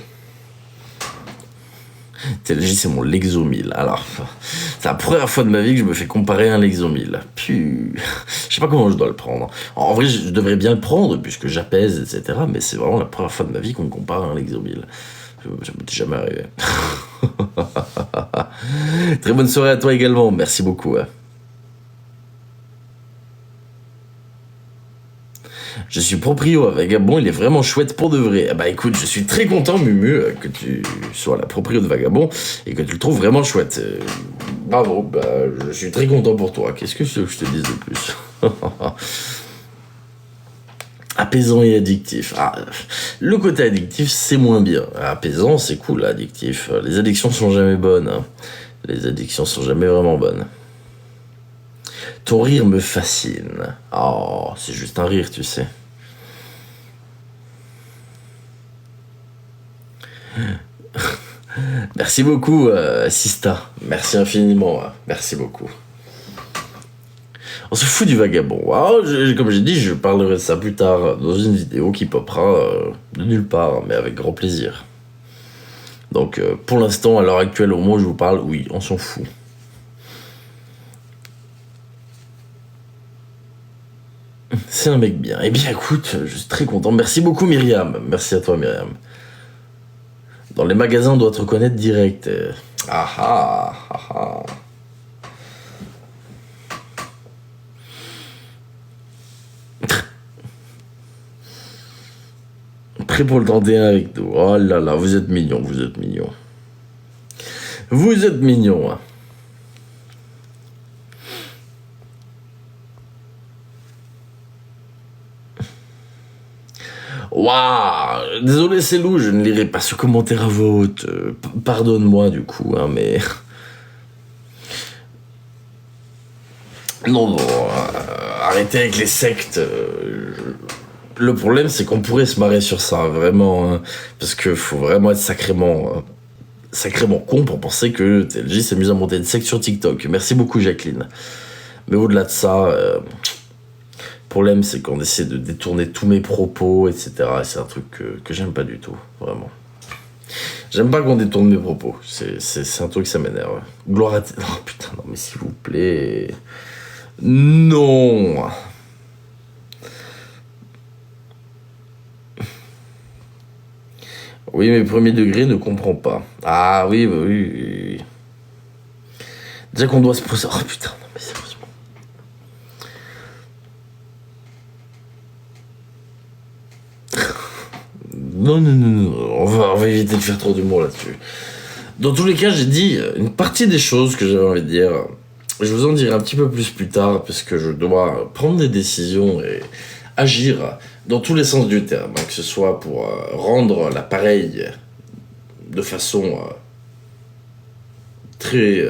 A: TLJ c'est mon Lexo 1000. Alors, c'est la première fois de ma vie que je me fais comparer à un Lexo 1000. Puis, je sais pas comment je dois le prendre. En vrai, je devrais bien le prendre puisque j'apaise, etc. Mais c'est vraiment la première fois de ma vie qu'on me compare à un Lexo 1000. Ça m'était jamais arrivé. Très bonne soirée à toi également. Merci beaucoup. Je suis proprio à Vagabond, il est vraiment chouette pour de vrai. Ah bah écoute, je suis très content, Mumu, que tu sois la proprio de Vagabond et que tu le trouves vraiment chouette. Bravo, bah je suis très content pour toi. Qu'est-ce que je te dise de plus? Apaisant et addictif. Ah, le côté addictif, c'est moins bien. Apaisant, c'est cool, addictif. Les addictions sont jamais bonnes. Hein. Les addictions sont jamais vraiment bonnes. Ton rire me fascine. Oh, c'est juste un rire, tu sais. Merci beaucoup, Sista. Merci infiniment. Merci beaucoup. On se fout du vagabond. Ah, comme j'ai dit, je parlerai de ça plus tard dans une vidéo qui popera de nulle part, mais avec grand plaisir. Donc pour l'instant, à l'heure actuelle, au moment où je vous parle, oui, on s'en fout. C'est un mec bien. Eh bien écoute, je suis très content. Merci beaucoup Myriam. Merci à toi Myriam. Dans les magasins, on doit te reconnaître direct. Ah ah ah ah. Prêt pour le 31 avec nous. Oh là là, vous êtes mignons, vous êtes mignons. Vous êtes mignons. Hein. Waouh. Désolé c'est loup, je ne lirai pas ce commentaire à voix haute. Pardonne-moi du coup, hein, mais... Non, non, arrêtez avec les sectes. Le problème, c'est qu'on pourrait se marrer sur ça, vraiment. Hein, parce que faut vraiment être sacrément con pour penser que TLJ s'amuse à monter une secte sur TikTok. Merci beaucoup, Jacqueline. Mais au-delà de ça, le problème, c'est qu'on essaie de détourner tous mes propos, etc. Et c'est un truc que j'aime pas du tout, vraiment. J'aime pas qu'on détourne mes propos. C'est un truc, ça m'énerve. Gloire à... Oh putain, non, mais s'il vous plaît... Non. Oui, mais premier degré ne comprend pas. Ah oui, bah oui, oui, oui. Déjà qu'on doit se poser... Oh putain, non mais sérieusement. Non, non, non, non. On va éviter de faire trop d'humour là-dessus. Dans tous les cas, j'ai dit une partie des choses que j'avais envie de dire. Je vous en dirai un petit peu plus tard, parce que je dois prendre des décisions et agir dans tous les sens du terme, hein, que ce soit pour rendre l'appareil de façon très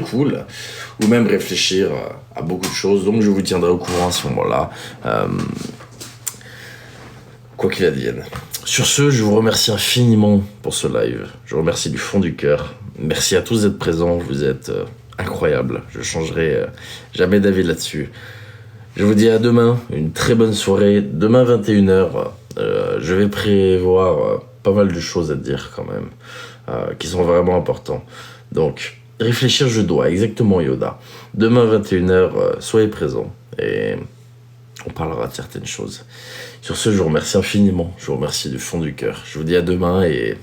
A: cool, ou même réfléchir à beaucoup de choses. Donc je vous tiendrai au courant à ce moment-là, quoi qu'il advienne. Sur ce, je vous remercie infiniment pour ce live. Je vous remercie du fond du cœur. Merci à tous d'être présents, vous êtes... incroyable, je changerai jamais d'avis là-dessus. Je vous dis à demain, une très bonne soirée. Demain 21h, je vais prévoir pas mal de choses à dire quand même, qui sont vraiment importants. Donc, réfléchir je dois, exactement Yoda. Demain 21h, soyez présents et on parlera de certaines choses. Sur ce, je vous remercie infiniment, je vous remercie du fond du cœur. Je vous dis à demain et